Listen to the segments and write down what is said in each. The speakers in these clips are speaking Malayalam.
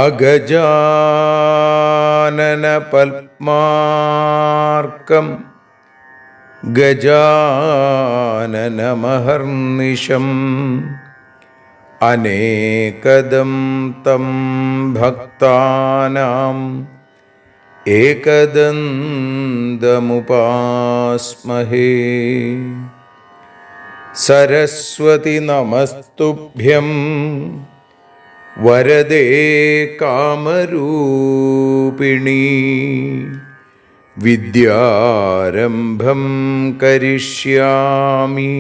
അഗജാനന പത്മാർക്കം ഗജാനനമഹർനിശം അനേകദം തം ഭക്താനാം ഏകദന്തമുപാസ്മഹേ. സരസ്വതി നമസ്തുഭ്യം വരദേ കാമരൂപിണി. വിദ്യാരംഭം കരിഷ്യാമി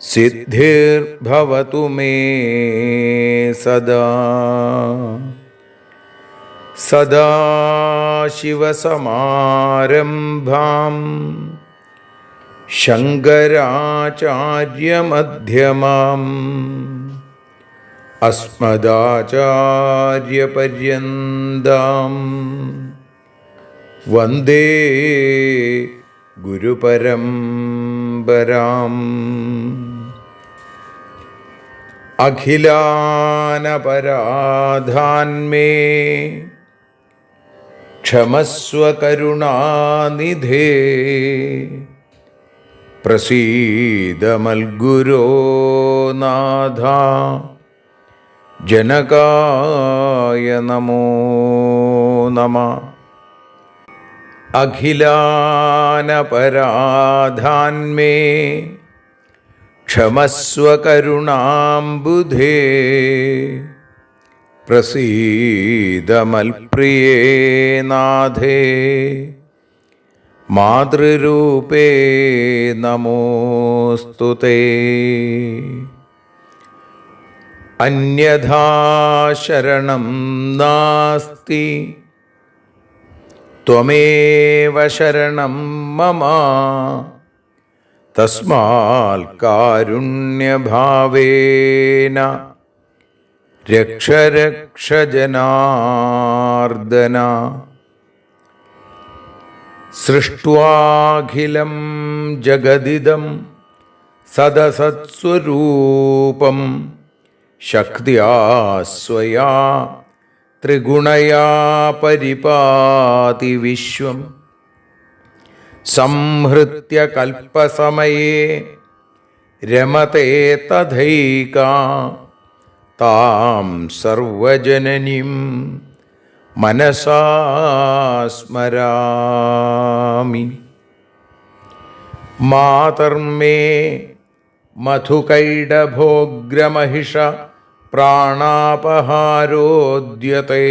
സിദ്ധിർഭവതു മേ സദാ. സദാശിവസമാരംഭാം ശങ്കരാചാര്യമധ്യമാം അസ്മദാചാര്യപര്യന്താം വന്ദേ ഗുരുപരമ്പരാം. അഖിലാനപരാധാന്മേ ക്ഷമസ്വ കരുണാനിധേ. പ്രസീദ മൽഗുരോ നാഥ ജനകായ നമോ നമഃ. അഖിലാനപരാധാന്മേ ക്ഷമസ്വ കരുണാംബുധേ. പ്രസീദ മൽപ്രിയേ നാഥേ മാതൃരൂപേ നമോസ്തുതേ. അന്യഥാ ശരണം നാസ്തി ത്വമേവ ശരണം മമ. തസ്മാൽ കാരുണ്യഭാവേന രക്ഷ രക്ഷ ജനാർദ്ദന. സൃഷ്ട്വാഖിലം ജഗദിദം സദസത്സ്വരൂപം ശക്തിയാ സ്വയാ ത്രിഗുണയാ പരിപാതി വിശ്വം. സംഹൃത്യ കൽപ്പസമയേ രമതേ തഥൈകാ താം സർവജനനീം മനസാ സ്മരാമി. മാതർമേ മധുകൈടഭോഗ്രമഹിഷ പ്രാണാപഹാരോദ്യത്തെ.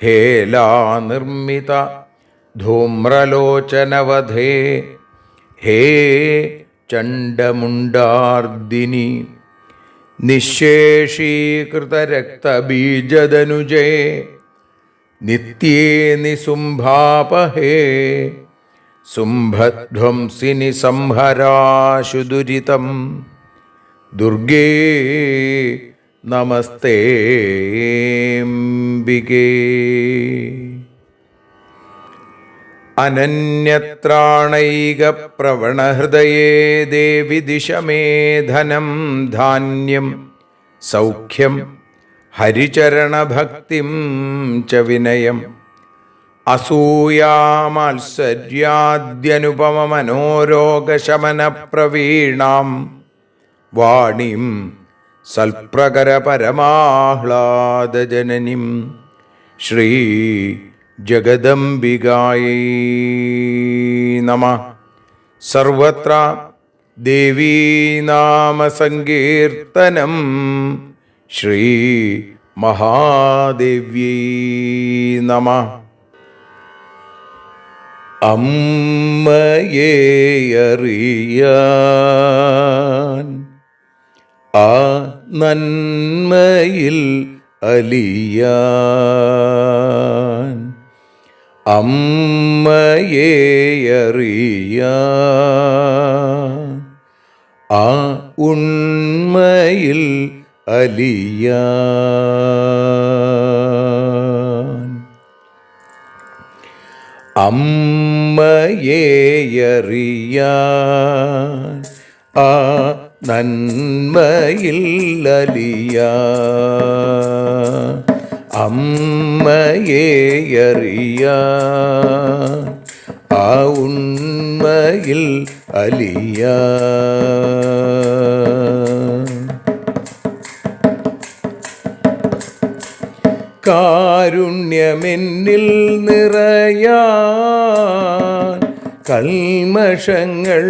ഹേലാനിർമ്മിത ധൂമ്രലോചനവധേ ഹേ ചണ്ഡമുണ്ഡാർദിനി. നിശേഷീകൃതരക്തബീജദനുജേ നിത്യേ നിസുംഭാപഹേ. സുംഭധ്വംസിനി സംഹരാശു ദുരിതം ദുർഗേ നമസ്തേംബികേ. അനന്യത്രാണൈകപ്രവണഹൃദയേ ദേവി ദിശ മേ ധനം ധാന്യം സൗഖ്യം ഹരിചരണഭക്തിം ച വിനയം. അസൂയാമാത്സര്യാദ്യനുപമമനോരോഗശമനപ്രവീണാം വാണീം സൽപ്രകരപരമാഹ്ലാദജനനീം ശ്രീ ജഗദംബികായൈ നമഃ. സർവത്ര ദേവീനാമസങ്കീർത്തനം ശ്രീ മഹാദേവ്യൈ നമഃ. അമ്മയെ അറിയാൻ ആ നന്മയിൽ അലിയാൻ, അമ്മയെ അറിയാൻ ആ ഉണ്മയിൽ അലിയാൻ, അമ്മയെ അറിയാൻ ആ നന്മയിൽ അലിയാൻ, അമ്മയെ അറിയാൻ ആ ഉണ്മയിൽ അലിയാൻ. കാരുണ്യമെന്നിൽ നിറയാൻ, കൽമഷങ്ങൾ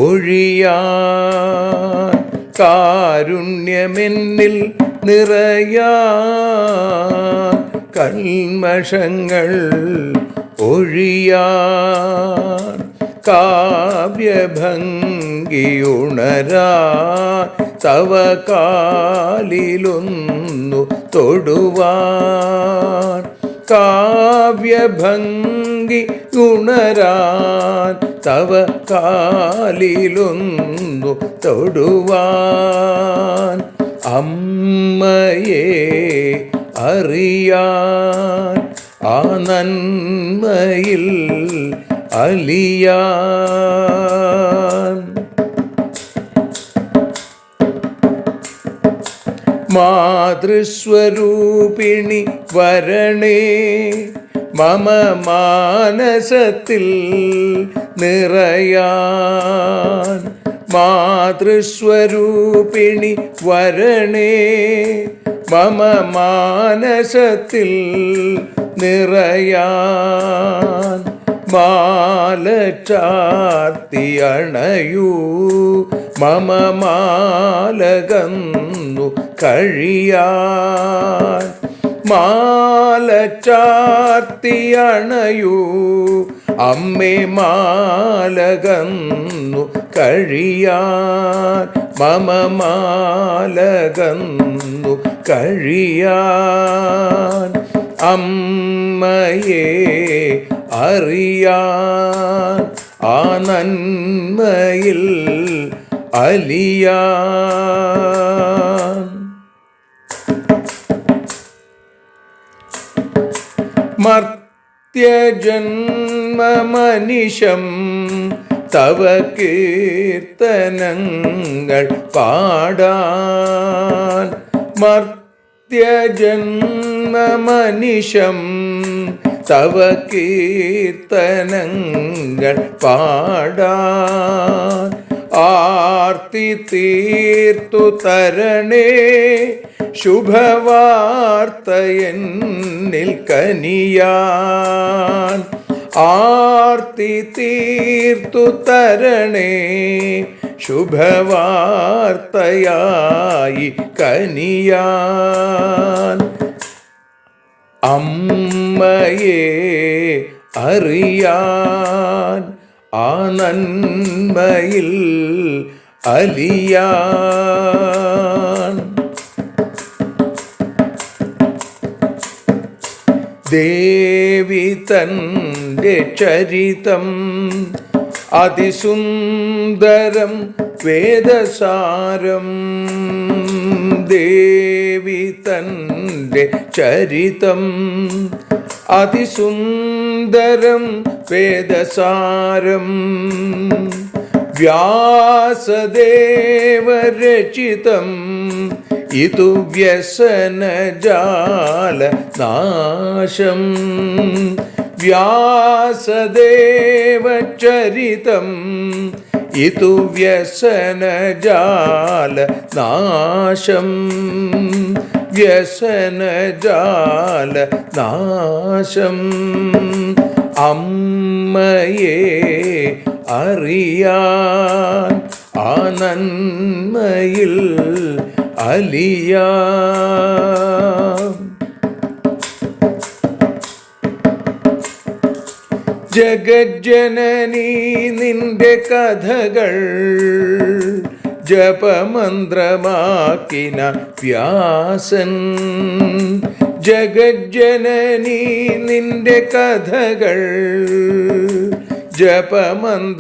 ഒഴിയാൻ, കാരുണ്യമെന്നിൽ നിറയാൻ, കൽമഷങ്ങൾ ഒഴിയാൻ, കാവ്യഭംഗിയുണരാൻ തവ കാലിലൊന്നു തൊടുവാൻ, കാവ്യഭംഗി ഉണരാൻ തവ കാലിലൊന്നു തൊടുവാൻ, അമ്മയെ അറിയാൻ ആ നന്മയിൽ അലിയാൻ. മാതൃസ്വരൂപിണി വരണേ മമ മാനസത്തിൽ നിറയാൻ, മാതൃസ്വരൂപിണി വരണേ മമ മാനസത്തിൽ നിറയാൻ, മാല ചാർത്തി അണയൂ മമ മാലകന്നു കഴിയാൻ, മാല ചാർത്തി അണയൂ അമ്മേ മാലകന്നു കഴിയാൻ, മമ മാലകന്നു കഴിയാൻ, അമ്മയെ അറിയാൻ ആ നന്മയിൽ അലിയാൻ. മർത്യജന്മമനിശം തവ കീർത്തനങ്ങൾ പാടാൻ, മർത്യജന്മമനിശം തവ കീർത്തനങ്ങൾ പാടാൻ, ആർത്തി തീർത്തു തരണേ ശുഭവാർത്ത എന്നിൽ കനിയാൻ, ആർത്തി തീർത്തു തരണേ ശുഭവാർത്തയായി കനിയാൻ, അമ്മയെ അറിയാൻ ആ നന്മയിൽ അലിയാൻ. ദേവി തൻ്റെ ചരിതം അതിസുന്ദരം വേദസാരം, ദേവി തൻ്റെ ചരിതം അതിസുന്ദരം വേദസാരം, വ്യാസദേവരചിതം ഇതു വ്യസനജാല നാശം, വ്യാസദേവചരിതം ഇതു വ്യസനജാല നാശം, വ്യസനജാല നാശം, അമ്മയെ അറിയാൻ ആ നന്മയിൽ അലിയാൻ. ജഗജ്ജനനീ നിന്റെ കഥകൾ ജപമന്ത്രമാക്കിന വ്യാസൻ. ജഗജ്ജനനീ നിന്റെ കഥകൾ ജപമന്ത്രമാക്കിന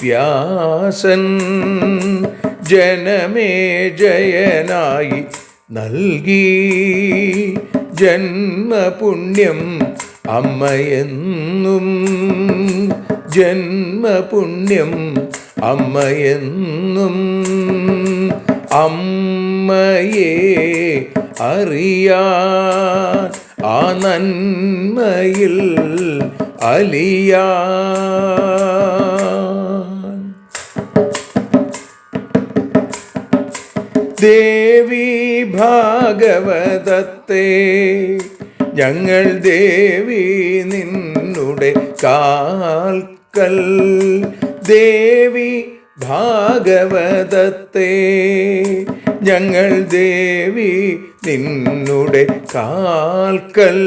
വ്യാസൻ. ജനമേ ജയനായി നൽകി ജന്മപുണ്യം അമ്മയെന്നും. ജന്മപുണ്യം അമ്മയെന്നും. അമ്മയെ അറിയാൻ ആ നന്മയിൽ അലിയാൻ. ദേവി ഭാഗവതത്തെ ഞങ്ങൾ ദേവി നിന്നുടെ കാൽക്കൽ. ദേവി ഭാഗവതത്തെ ഞങ്ങൾ ദേവി നിന്നുടെ കാൽക്കൽ.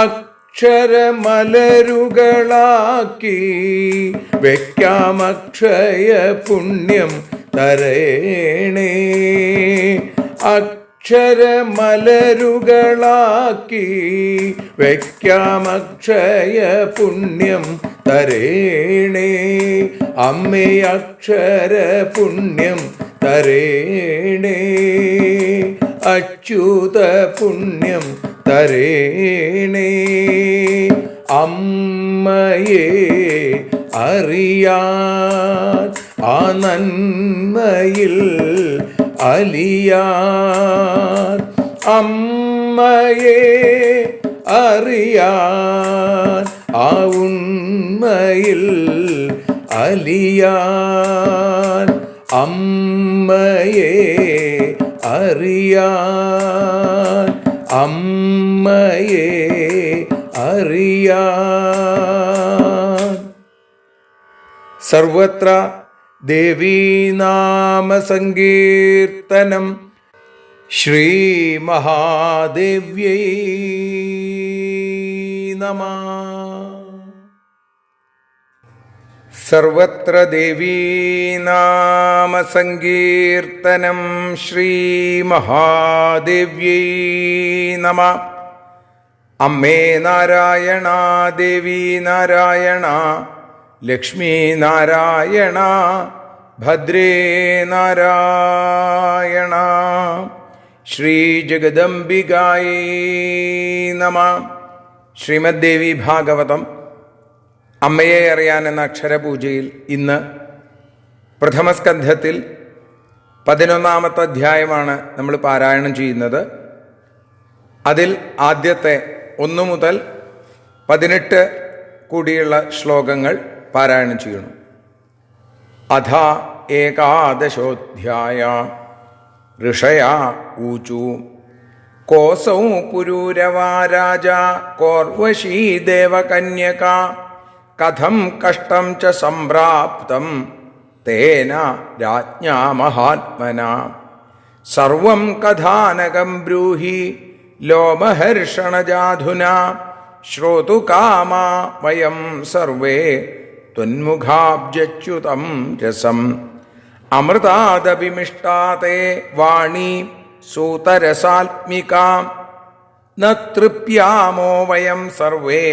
അക്ഷരമലരുകളാക്കി വയ്ക്കാം അക്ഷയ പുണ്യം തരേണേ. അക്ഷരമലരുകളാക്കി വയ്ക്കാം അക്ഷയ പുണ്യം തരേണേ. അമ്മേ അക്ഷര പുണ്യം തരേണേ. അച്യുത പുണ്യം തരേണേ. അമ്മയെ അറിയാൻ ആ നന്മയിൽ അലിയാൻ. അമ്മയെ അറിയാൻ ആ ഉണ്മയിൽ അലിയാൻ. അമ്മയെ അറിയാൻ. അമ്മയെ അറിയാൻ. സർവത്ര ദേവീനാമസങ്കീർത്തനം. ശ്രീ മഹാദേവ്യൈ നമഃ. സർവത്ര ദേവീനാമസങ്കീർത്തനം. ശ്രീ മഹാദേവ്യൈ നമഃ. അമ്മേ നാരായണ, ദേവി നാരായണ, ലക്ഷ്മീ നാരായണ, ഭദ്രേ നാരായണ. ശ്രീ ജഗദംബികായൈ നമഃ. ശ്രീമദ് ദേവി ഭാഗവതം അമ്മയെ അറിയാൻ എന്ന അക്ഷരപൂജയിൽ ഇന്ന് പ്രഥമസ്കന്ധത്തിൽ 11-ാമത്തെ അധ്യായമാണ് നമ്മൾ പാരായണം ചെയ്യുന്നത്. അതിൽ ആദ്യത്തെ 1 മുതൽ 18 കൂടിയുള്ള ശ്ലോകങ്ങൾ പാരായണം ചെയ്യണം. അഥ ഏകാദശോധ്യായ. ഋഷയാ ഊചു കോസൗ പുരൂരവാ രാജാ കോർവശീ ദേവകന്യക കഥം കഷ്ടം ച സംപ്രാപ്തം തേന രാജ്ഞാ മഹാത്മനാ. സർവം കഥാനകം ബ്രൂഹി ലോമഹർഷണജാധുനാ. ശ്രോതുകാമാ വയം സർവേ ത്വന്മുഖാബ്ജച്യുതം രസം. അമൃതാദഭിമിഷ്ടാതേ വാണി സൂതരസാത്മികാ. ന തൃപ്യാമോ വയം സർവേ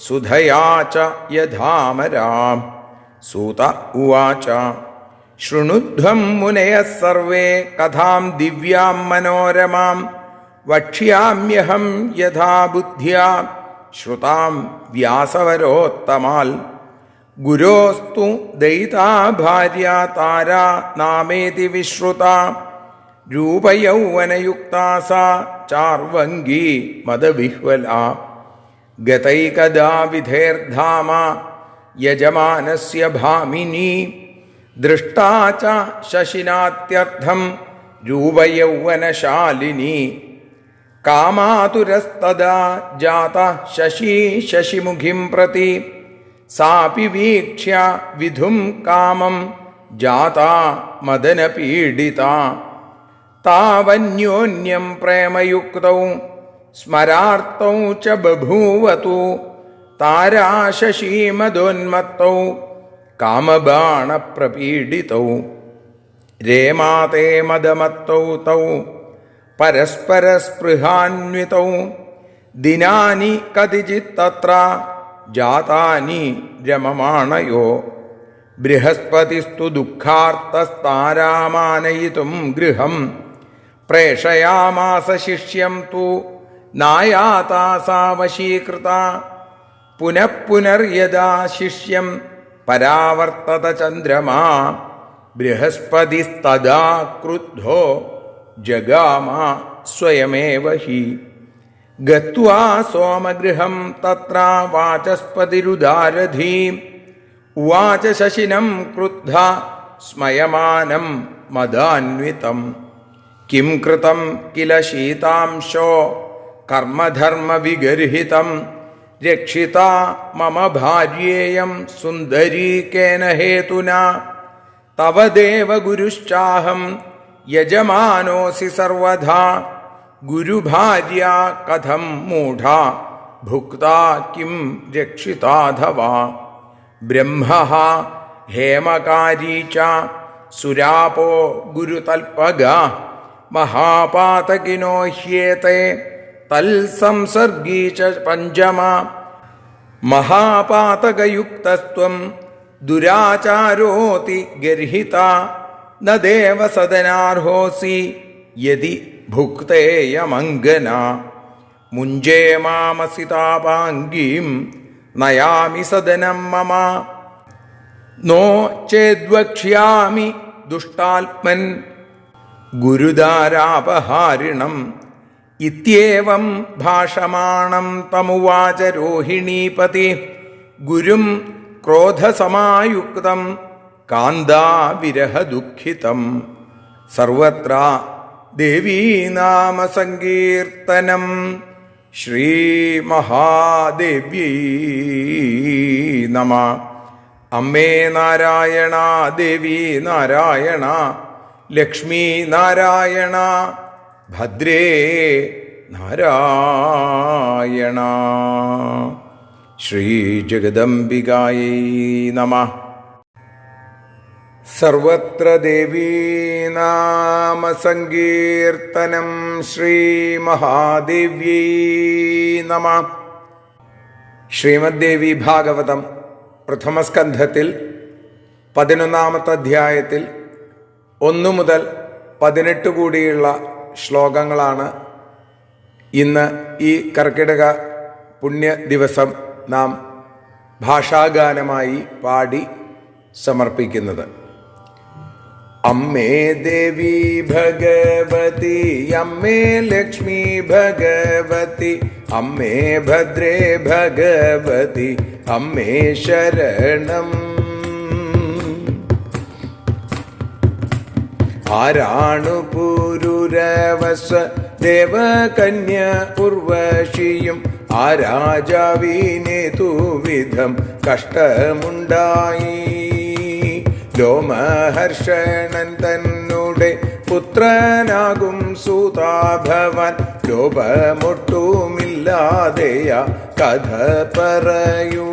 സുധയാ ച യഥാമരാം. സൂത ഉവാച ശൃണുധ്വം മുനയഃ സർവേ കഥാം ദിവ്യാം മനോരമാം. വക്ഷ്യാമ്യഹം യഥാ ബുദ്ധ്യാ ശ്രുതാം വ്യാസവരോത്തമാൽ. ഗുരോസ്തു ദയിതാ ഭാര്യ താരാ നാമേതി വിശ്രുതാ. രൂപയൗവനയുക്താ സാ ചാർവംഗീ മദവിഹ്വലാ. ഗതൈകദാ വിധേർധാമ യജമാനസ്യ ഭാമിനി. ദൃഷ്ടാ ച ശശിനാത്യർത്ഥം രൂപയൗവനശാലിനി. കാമാതുരസ്തദാ ജാതഃ ശശി ശശിമുഖിം പ്രതി. സാപി വീക്ഷ്യ വിധും കാമം ജാതാ മദനപീഡിതാ. താവന്യോന്യം പ്രേമയുക്തൗ സ്മരാർത്തൗ ച ബഭൂവതു. താരാശശീമദോന്മത്തൗ കാമബാണപ്രപീഡിതൗ രേമാതേ മദമത്തൗ തൗ പരസ്പരസ്പൃഹാന്വിതൗ ദിനാനി കതിചിത്തത്ര ജാതാനി രമമാണയോ ബൃഹസ്പതിസ്തു ദുഃഖാർത്തസ്താരാമാനയിതും ഗൃഹം പ്രേഷയാമാസ ശിഷ്യം തു നായാതാസാ വശീകൃത പുനഃ പുനർയദാ ശിഷ്യം പരാവർത്തത ചന്ദ്രമാ ബൃഹസ്പതിസ്തദാ ക്രുദ്ധോ ജഗാമ സ്വയമേവ ഹി ഗത്വാ സോമഗൃഹം തത്ര വാചസ്പതിരുദാരധീ ഉവാച ശശിനം ക്രുദ്ധ സ്മയമാനം മദാന്വിതം കിം കൃതം കില ശീതാംശോ കർമ്മധർമ്മവിഗർഹിതം രക്ഷിതാ മമ ഭാര്യേയം സുന്ദരീ കേന ഹേതുനാ തവ ദേവഗുരുശ്ചാഹം യജമാനോസി സർവധാ ഗുരുഭാര്യ കഥം മൂഢാ ഭുക്താ കിം രക്ഷിതാധവാ ബ്രഹ്മഃ ഹേമകാരീ ച സുരാപോ ഗുരുതൽപഗ മഹാപാതകിനോ ഹ്യേതേ തൽസംസർഗീ ച പഞ്ചമ മഹാപാതകയുക്തസ്ത്വം ദുരാചാരോതി ഗർഹിത ന ദേവസദനാർഹോസി യദി ഭുക്തേയമംഗന മുഞ്ചേ മാമസിതാപാംഗീം നയാമി സദനം മമ നോ ചേദ്വക്ഷ്യാമി ദുഷ്ടാത്മൻ ഗുരുദാരാപഹാരിണം ഇത്യേവം ഭാഷമാണം തമുവാച രോഹിണീപതി ഗുരും ക്രോധസമായുക്തം കാന്താവിരഹദുഃഖിതം സർവത്ര ദേവീനാമസങ്കീർത്തനം ശ്രീമഹാദേവ്യൈ നമഃ. അമ്മേ നാരായണ, ദേവി നാരായണ, ലക്ഷ്മി നാരായണ, ഭദ്രേ നാരായണ. ശ്രീ ജഗദംബികായൈ നമഃ. സർവത്ര ദേവീനാമസങ്കീർത്തനം ശ്രീമഹാദേവ്യൈ നമഃ. ശ്രീമദ്ദേവി ഭാഗവതം പ്രഥമസ്കന്ധത്തിൽ 11-ാമത്തെ അധ്യായത്തിൽ 1 മുതൽ 18 കൂടിയുള്ള ശ്ലോകങ്ങളാണ് ഇന്ന് ഈ കർക്കിടക പുണ്യ ദിവസം നാം ഭാഷാഗാനമായി പാടി സമർപ്പിക്കുന്നത്. അമ്മേ ദേവി ഭഗവതി, അമ്മേ ലക്ഷ്മി ഭഗവതി, അമ്മേ ഭദ്രേ ഭഗവതി, അമ്മേ ശരണം. ആരാണു പുരുരവസ ദേവകന്യ ഉർവശിയും ആരാജാവിനേതുവിധം കഷ്ടമുണ്ടായി. ലോമഹർഷണൻ തന്നെ പുത്രനാകും സൂതാഭവൻ ലോപമൊട്ടുമില്ലാതെയ കഥ പറയൂ.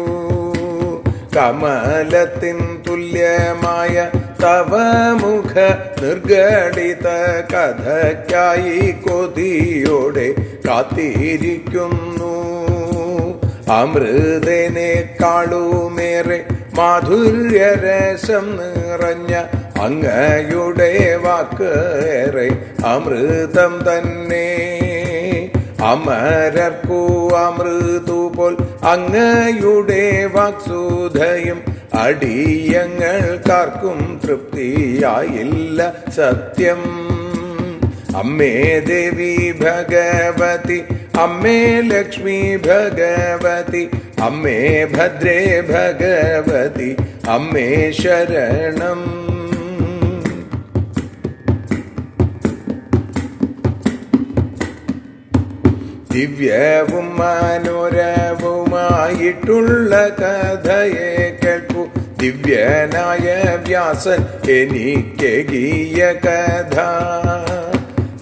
കമലത്തിൻ തുല്യമായ തവ മുഖ നിർഗളിത കഥയ്ക്കായി കൊതിയോടെ കാത്തിരിക്കുന്നു. അമൃതനേക്കാളുമേറെ മാധുര്യരസം നിറഞ്ഞ അങ്ങയുടെ വാക്ക് ഏറെ അമൃതം തന്നെ. അമരർക്കു അമൃതുപോൽ അങ്ങയുടെ വാക്സുധയും അടിയങ്ങൾക്കാർക്കും തൃപ്തിയായില്ല സത്യം. അമ്മേ ദേവി ഭഗവതി, അമ്മേ ലക്ഷ്മി ഭഗവതി, അമ്മേ ഭദ്രേ ഭഗവതി, അമ്മേ ശരണം. ദിവ്യവും മനോരവുമായിട്ടുള്ള കഥയെ കേൾക്കൂ. ദിവ്യനായ വ്യാസൻ എനിക്കെകിയ കഥ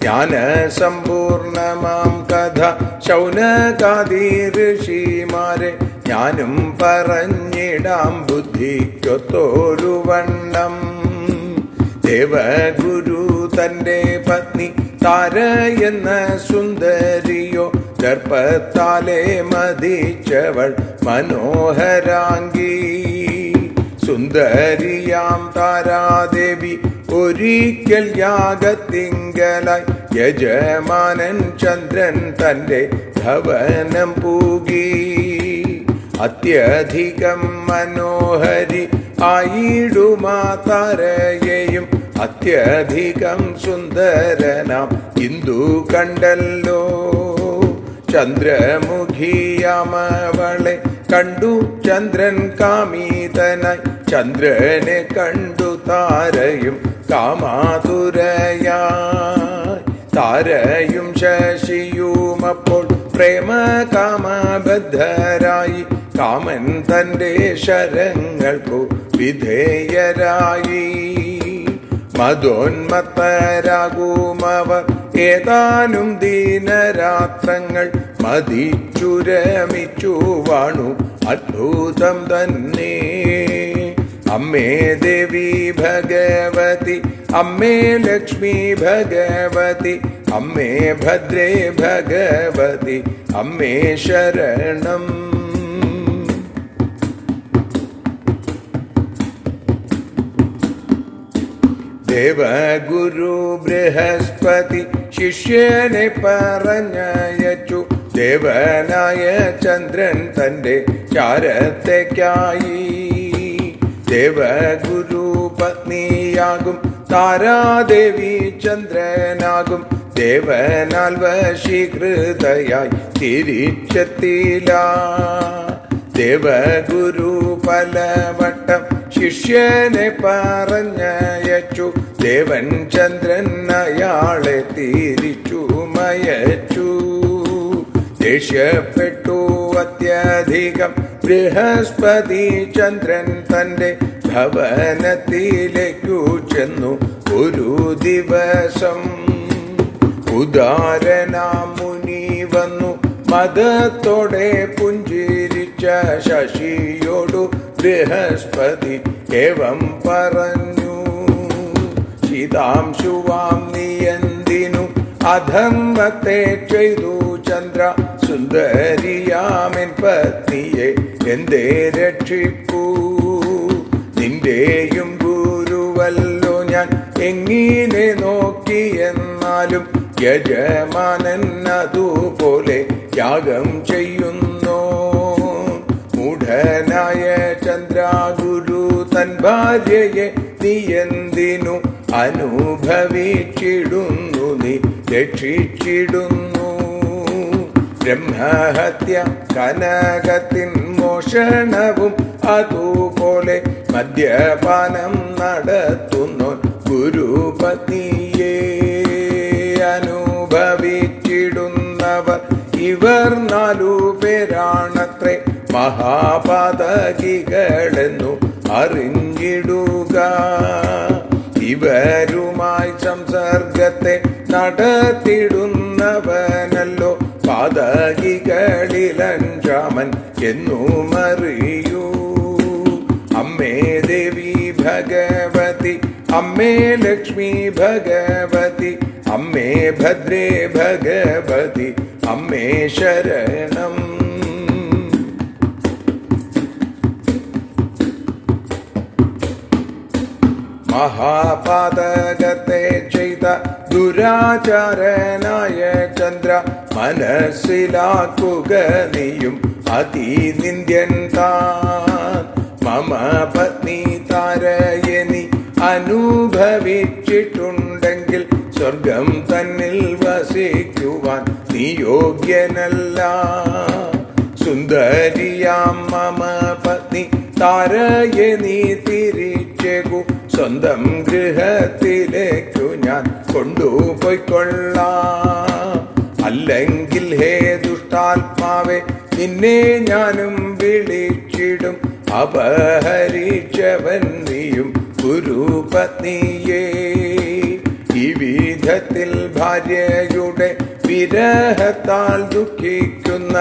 ജ്ഞാനസമ്പൂർണമാം കഥ ശൗനകാദി ഋഷിമാരെ ഞാനും പറഞ്ഞിടാം ബുദ്ധിക്കൊത്തോരു വണ്ണം. ദേവഗുരു തന്റെ പത്നി താര എന്ന സുന്ദരിയോ ദർപ്പത്താലെ മതിച്ചവൾ മനോഹരാംഗി. സുന്ദരിയാം താരാദേവി ഒരിക്കൽ യാഗത്തിങ്കലായി യജമാനൻ ചന്ദ്രൻ തന്റെ ഭവനം പൂകി. അത്യധികം മനോഹരി ആയിടുമാ താരയെയും അത്യധികം സുന്ദരനാം ഇന്ദു കണ്ടല്ലോ. ചന്ദ്രമുഖിയാമവളെ കണ്ടു ചന്ദ്രൻ കാമീതനായി. ചന്ദ്രനെ കണ്ടു താരയും കാമാതുരയായി. താരയും ശശിയുമപ്പോൾ പ്രേമ കാമബദ്ധരായി. കാമൻ തന്റെ ശരങ്ങൾക്കു വിധേയരായി. മതോന്മത്തരാകുമവർ ഏതാനും ദിനരാത്രങ്ങൾ മതിച്ചുരമിച്ചു വാണു അദ്ഭുതം തന്നെ. അമ്മേ ദേവി ഭഗവതി, അമ്മേ ലക്ഷ്മി ഭഗവതി, അമ്മേ ഭദ്രേ ഭഗവതി, അമ്മേ ശരണം. ദേവഗുരു ബൃഹസ്പതി ശിഷ്യനെ പറഞ്ഞയച്ചു. ദേവനായ ചന്ദ്രൻ തന്റെ ചാരത്തേക്കായി. ദേവഗുരു പത്നിയാകും താരാദേവി ചന്ദ്രനാകും ദേവനാൽ വശീകൃതയായി തിരിച്ചെത്തിയില്ല. ദേവഗുരു പലവട്ടം ശിഷ്യനെ പറഞ്ഞയച്ചു. ദേവൻ ചന്ദ്രൻ അയാളെ തിരിച്ചു മയച്ചു. ദേഷ്യപ്പെട്ടു അത്യധികം ബൃഹസ്പതി ചന്ദ്രൻ തന്റെ ഭവനത്തിലേക്കു ചെന്നു. ഒരു ദിവസം ഉദാരനാം മുനി വന്നു. മദത്തോടെ പുഞ്ചിരിച്ച ശശിയോടു ബൃഹസ്പതി ഏവം പറഞ്ഞു. ശീതാംശുവാം നീയെന്തിനു അധർമ്മത്തെ ചെയ്തു ചന്ദ്ര? സുന്ദരിയാമെൻ പത്നിയെ എന്തേ രക്ഷിപ്പൂ? നിന്റെയും ഗുരുവല്ലോ ഞാൻ എങ്ങനെ നോക്കിയെന്നാലും യജമാനൻ അതുപോലെ യാഗം ചെയ്യുന്നു. മൂഢനായ ചന്ദ്രഗുരു തൻ ഭാര്യയെ നീ എന്തിനു അനുഭവിച്ചിടുന്നു? നീ രക്ഷിച്ചിടുന്നു. ബ്രഹ്മഹത്യ കനകത്തിൻ മോഷണവും അതുപോലെ മദ്യപാനം നടത്തുന്നു ഗുരുപത്നിയെ അനുഭവിച്ചിടുന്നവർ ഇവർ 4 പേരാണത്രേ മഹാപാതകികളെന്നു അറിഞ്ഞിടുക. ഇവരുമായി സംസർഗത്തെ നടത്തിടുന്നവനല്ലോ പാതകികളിൽ 5ാമൻ എന്നുമറിയൂ. അമ്മേ ദേവി ഭഗവതി, അമ്മേ ലക്ഷ്മി ഭഗവതി, അമ്മേ ഭദ്രേ ഭഗവതി, അമ്മേ ശരണം. മഹാപാതകത്തെ ചെയ്ത ദുരാചാരനായ ചന്ദ്ര മനസ്സിലാക്കുക നീയും അതിനിന്ദ്യൻ താൻ. മമ പത്നി താരയെ നീ അനുഭവിച്ചിട്ടുണ്ടെങ്കിൽ സ്വർഗം തന്നിൽ വസിക്കുവാൻ നീ യോഗ്യനല്ല. സുന്ദരിയാം മമ പത്നി താരയെ നീ തിരിച്ചേകൂ. സ്വന്തം ഗൃഹത്തിലേക്കു ഞാൻ കൊണ്ടുപോയിക്കൊള്ളാം. അല്ലെങ്കിൽ ഹേ ദുഷ്ടാത്മാവെ, നിന്നെ ഞാനും വിളിച്ചിടും. അപഹരിച്ചവൻ നീയും ഗുരുപത്നിയെ. ഈ വിധത്തിൽ ഭാര്യയുടെ വിരഹത്താൽ ദുഃഖിക്കുന്ന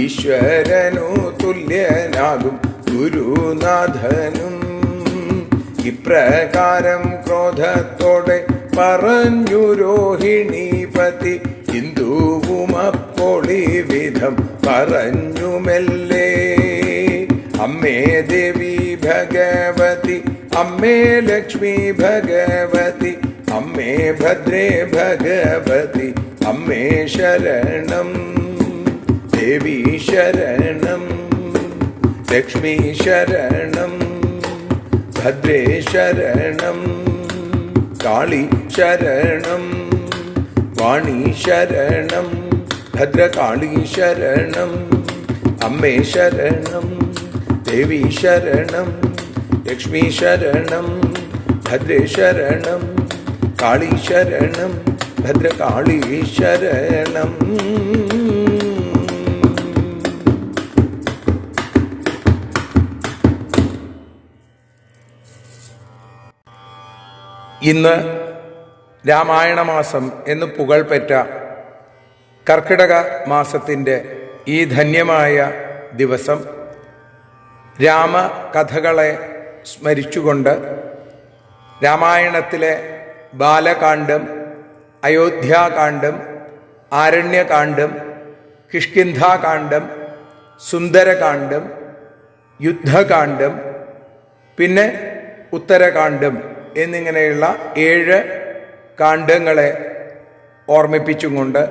ഈശ്വരനു തുല്യനാകും ഗുരുനാഥനും. ഇപ്രകാരം ക്രോധത്തോടെ പറഞ്ഞു രോഹിണീപതി. ഹിന്ദുവുമപ്പോൾ ഈ വിധം പറഞ്ഞു മെല്ലെ. അമ്മേ ദേവി ഭഗവതി, അമ്മേ ലക്ഷ്മി ഭഗവതി, അമ്മേ ഭദ്രേ ഭഗവതി, അമ്മേ ശരണം. ദേവി ശരണം, ലക്ഷ്മി ശരണം, ഭദ്രേ ശരണം, കാളി ശരണം, വാണി ശരണം, ഭദ്രകാളി ശരണം, അമ്മേ ശരണം, ദേവി ശരണം, ലക്ഷ്മി ശരണം, ഭദ്രേ ശരണം, കാളി ശരണം, ഭദ്രകാളി ശരണം. ഇന്ന് രാമായണ മാസം എന്ന് പുകഴ്പെറ്റ കർക്കിടക മാസത്തിൻ്റെ ഈ ധന്യമായ ദിവസം രാമകഥകളെ സ്മരിച്ചുകൊണ്ട് രാമായണത്തിലെ ബാലകാണ്ഡം, അയോധ്യാകാണ്ഡം, ആരണ്യകാണ്ഡം, കിഷ്കിന്ധാകാണ്ഡം, സുന്ദരകാണ്ഡം, യുദ്ധകാണ്ഡം, പിന്നെ ഉത്തരകാണ്ഡം എന്നിങ്ങനെയുള്ള 7 കാണ്ഡങ്ങളെ ഓർമ്മിപ്പിച്ചും കൊണ്ട്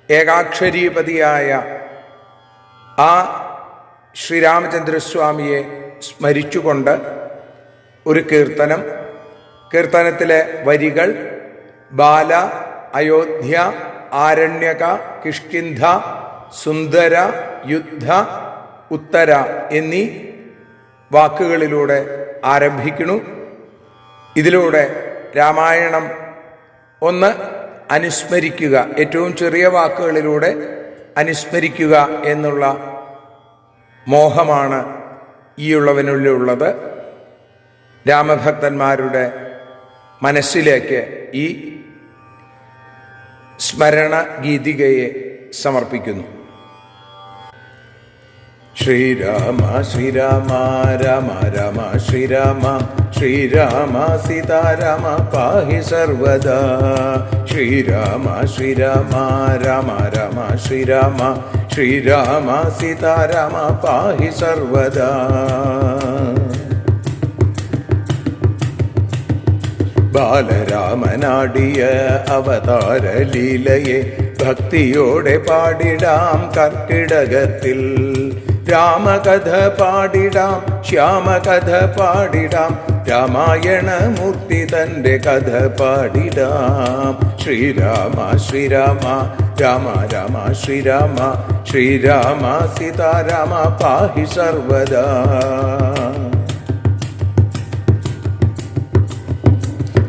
ഏകാക്ഷരീപതിയായ ആ ശ്രീരാമചന്ദ്രസ്വാമിയെ സ്മരിച്ചുകൊണ്ട് ഒരു കീർത്തനം. കീർത്തനത്തിലെ വരികൾ ബാല, അയോധ്യ, ആരണ്യക, കിഷ്കിന്ധ, സുന്ദര, യുദ്ധ, ഉത്തര എന്നീ വാക്കുകളിലൂടെ ആരംഭിക്കുന്നു. ഇതിലൂടെ രാമായണം ഒന്ന് അനുസ്മരിക്കുക, ഏറ്റവും ചെറിയ വാക്കുകളിലൂടെ അനുസ്മരിക്കുക എന്നുള്ള മോഹമാണ് ഈ ഉള്ളവനുള്ളിലുള്ളത്. രാമഭക്തന്മാരുടെ മനസ്സിലേക്ക് ഈ സ്മരണ ഗീതികയെ സമർപ്പിക്കുന്നു. ശ്രീരാമ ശ്രീരാമ രാമ രാമ ശ്രീരാമ, ശ്രീരാമ സീതാരാമ പാഹി സർവദാ. ശ്രീരാമ ശ്രീരാമ രാമ രാമ ശ്രീരാമ, ശ്രീരാമ സീതാരാമ പാഹി സർവദാ. ബാലരാമനാടിയ അവതാര ലീലയെ ഭക്തിയോടെ പാടിടാം കർക്കിടകത്തിൽ. രാമകഥ പാടിടാം, ശ്യാമകഥ പാടിടാം, രാമായണമൂർത്തി തൻ്റെ കഥ പാടിടാം. ശ്രീരാമ ശ്രീരാമ രാമ രാമ ശ്രീരാമ, ശ്രീരാമ സീതാരാമ പാഹി സർവദാ.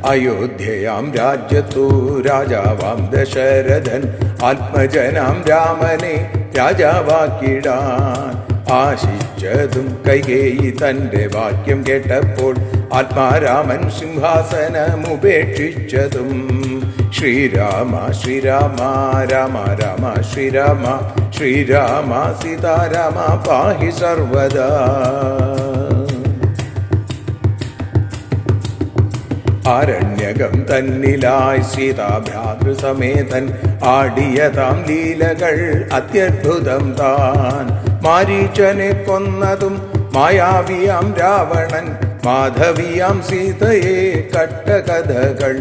അയോധ്യയാം രാജ്യത്തു രാജാവാം ദശരഥൻ ആത്മജനാം രാമനെ രാജാവാക്കിടാൻ ആശിച്ചതും കൈകേയി തൻ്റെ വാക്യം കേട്ടപ്പോൾ ആത്മാരാമൻ സിംഹാസനമുപേക്ഷിച്ചതും. ശ്രീരാമ ശ്രീരാമ രാമ രാമ ശ്രീരാമ, ശ്രീരാമ സീതാരാമ പാഹി സർവദാ. ആരണ്യകം തന്നിലായി സീതാഭ്രാതൃസമേതൻ ആടിയതാം ലീലകൾ അത്യത്ഭുതം താൻ. മാരീചനെ കൊന്നതും മായാവിയാം രാവണൻ, മാധവിയാം സീതയെ കട്ടകഥകൾ.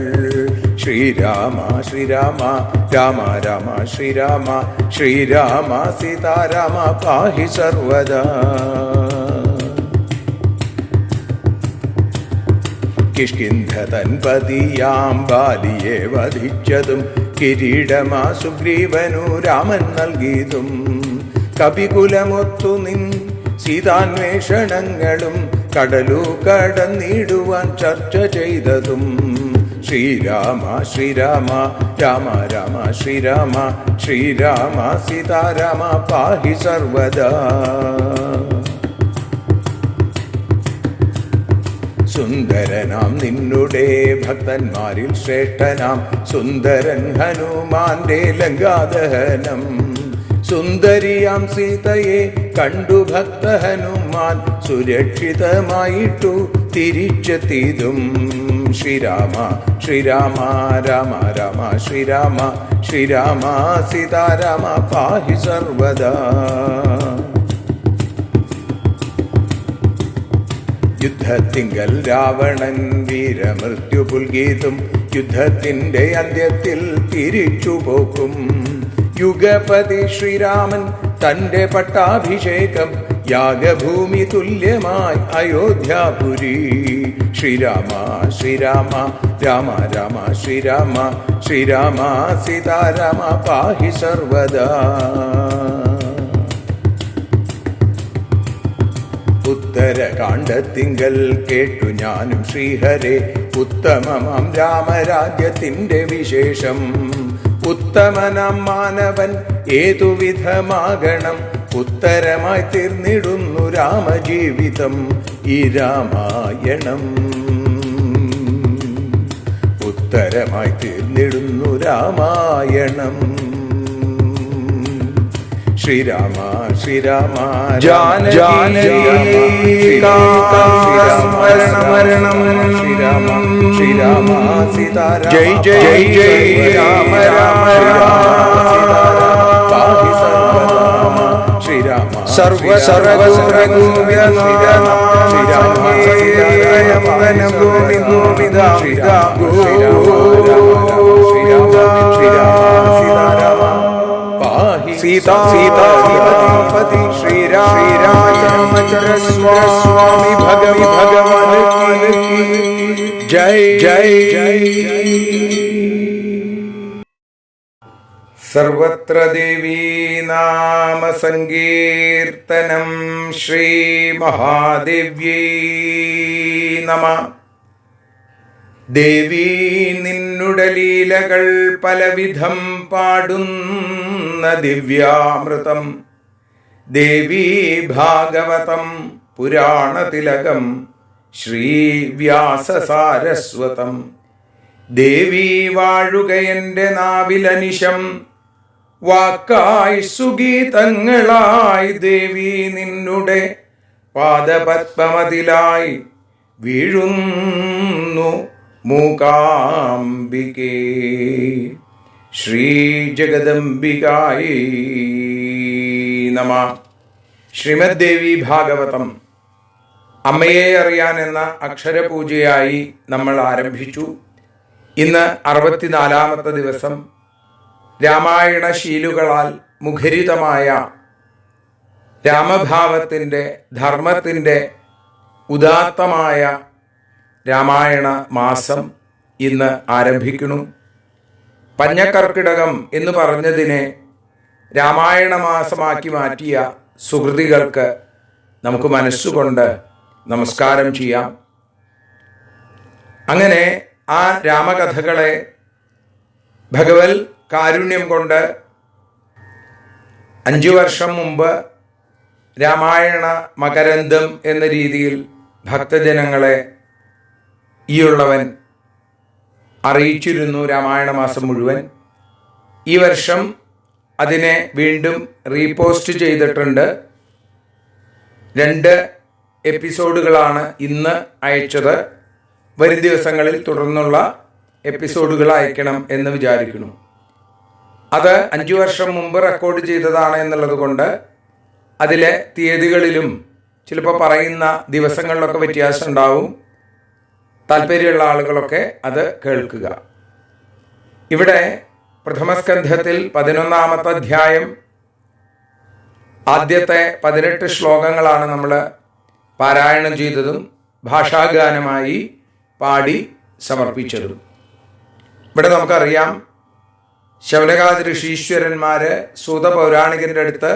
ശ്രീരാമ ശ്രീരാമ രാമ രാമ ശ്രീരാമ, ശ്രീരാമ സീതാരാമ പാഹി സർവദാ. കിഷ്കിന്ധതൻ പതിയാം ബാലിയെ വധിച്ചതും കിരീടമാ സുഗ്രീവനു രാമൻ നൽകിയതും. കപികുലമൊത്തു നിൻ സീതാന്വേഷണങ്ങളും കടലു കടന്നിടുവാൻ ചർച്ച ചെയ്തതും. ശ്രീരാമ ശ്രീരാമ രാമ രാമ ശ്രീരാമ, ശ്രീരാമ സീതാരാമ പാഹി സർവദാ. സുന്ദരനാം നിന്നുടെ ഭക്തന്മാരിൽ ശ്രേഷ്ഠനാം സുന്ദരൻ ഹനുമാന്റെ ലങ്കാദഹനം. സുന്ദരിയാം സീതയെ കണ്ടു ഭക്ത ഹനുമാൻ സുരക്ഷിതമായിട്ടു തിരിച്ചെത്തിയതും. ശ്രീരാമ ശ്രീരാമ രാമ രാമ ശ്രീരാമ ശ്രീരാമ സീതാരാമ പാഹി സർവദാ. യുദ്ധത്തിങ്കൽ രാവണൻ വീരമൃത്യു പുൽകീതും യുദ്ധത്തിന്റെ അന്ത്യത്തിൽ തിരിച്ചുപോക്കും. യുഗപതി ശ്രീരാമൻ തന്റെ പട്ടാഭിഷേകം യാഗഭൂമി തുല്യമായി അയോധ്യാപുരി. ശ്രീരാമ ശ്രീരാമ രാമ രാമ ശ്രീരാമ ശ്രീരാമ സീതാരാമ പാഹി സർവദാ. ഉത്തരകാണ്ഡത്തിങ്കൽ കേട്ടു ഞാനും ശ്രീഹരേ ഉത്തമമാം രാമരാജ്യത്തിന്റെ വിശേഷം. ഉത്തമനാം മാനവൻ ഏതുവിധമാകണം ഉത്തരമായി തീർന്നിടുന്നു രാമജീവിതം ഈ രാമായണം. ഉത്തരമായി തീർന്നിടുന്നു രാമായണം. ശ്രീരാമ ശ്രീരാമ ജാനകീകാന്തസ്മരണം ശ്രീരാമ ശ്രീരാമ സീതാരാമ ജയ ജയ ജയ രാമ രാമ പാഹി സർവരാമ. ശ്രീരാമ സർവ സർവസർവഗോവിന്ദ ശ്രീരാമ ഭൂമി ഗോവിന്ദ ശ്രീരാമ സീതാരാമ സീതാപതി ശ്രീരാമചന്ദ്ര സ്വാമി ഭഗവാൻ ജയ ജയ ജയ. സർവത്ര ദേവീ നാമ സങ്കീർത്തനം. ശ്രീ മഹാദേവ്യൈ നമഃ. ദേവീ നിന്നുടെ ലീലകൾ പലവിധം പാടുന്ന ദിവ്യാമൃതം. ദേവീ ഭാഗവതം പുരാണതിലകം ശ്രീവ്യാസസാരസ്വതം. ദേവീ വാഴുകയെൻ്റെ നാവിലനിശം വാക്കായി സുഗീതങ്ങളായി. ദേവീ നിന്നുടെ പാദപത്മമതിലായി വീഴുന്നു മൂകാംബികേ. ശ്രീ ജഗദംബികായൈ നമഃ. ശ്രീമദ് ദേവി ഭാഗവതം അമ്മയെ അറിയാൻ എന്ന അക്ഷരപൂജയായി നമ്മൾ ആരംഭിച്ചു. ഇന്ന് 64-ാമത്തെ ദിവസം. രാമായണ ശീലുകളാൽ മുഖരിതമായ രാമഭാവത്തിൻ്റെ ധർമ്മത്തിൻ്റെ ഉദാത്തമായ രാമായണ മാസം ഇന്ന് ആരംഭിക്കുന്നു. പഞ്ഞക്കർക്കിടകം എന്ന് പറഞ്ഞതിനെ രാമായണ മാസമാക്കി മാറ്റിയ സുഹൃതികൾക്ക് നമുക്ക് മനസ്സുകൊണ്ട് നമസ്കാരം ചെയ്യാം. അങ്ങനെ ആ രാമകഥകളെ ഭഗവത് കാരുണ്യം കൊണ്ട് 5 വർഷം മുമ്പ് രാമായണ മകരന്തം എന്ന രീതിയിൽ ഭക്തജനങ്ങളെ ഈയുള്ളവൻ അറിയിച്ചിരുന്നു രാമായണ മാസം മുഴുവൻ. ഈ വർഷം അതിനെ വീണ്ടും റീപോസ്റ്റ് ചെയ്തിട്ടുണ്ട്. 2 എപ്പിസോഡുകളാണ് ഇന്ന് അയച്ചത്. വരും ദിവസങ്ങളിൽ തുടർന്നുള്ള എപ്പിസോഡുകൾ അയക്കണം എന്ന് വിചാരിക്കുന്നു. അത് 5 വർഷം മുമ്പ് റെക്കോർഡ് ചെയ്തതാണ് എന്നുള്ളത് കൊണ്ട് അതിലെ തീയതികളിലും ചിലപ്പോൾ പറയുന്ന ദിവസങ്ങളിലൊക്കെ വ്യത്യാസം ഉണ്ടാവും. താല്പര്യമുള്ള ആളുകളൊക്കെ അത് കേൾക്കുക. ഇവിടെ പ്രഥമസ്കന്ധത്തിൽ 11-ാമത്തെ അധ്യായം ആദ്യത്തെ 18 ശ്ലോകങ്ങളാണ് നമ്മൾ പാരായണം ചെയ്തതും ഭാഷാഗാനമായി പാടി സമർപ്പിച്ചതും. ഇവിടെ നമുക്കറിയാം, ശൗനകാദി ഋഷീശ്വരന്മാർ സൂത പൗരാണികൻ്റെ അടുത്ത്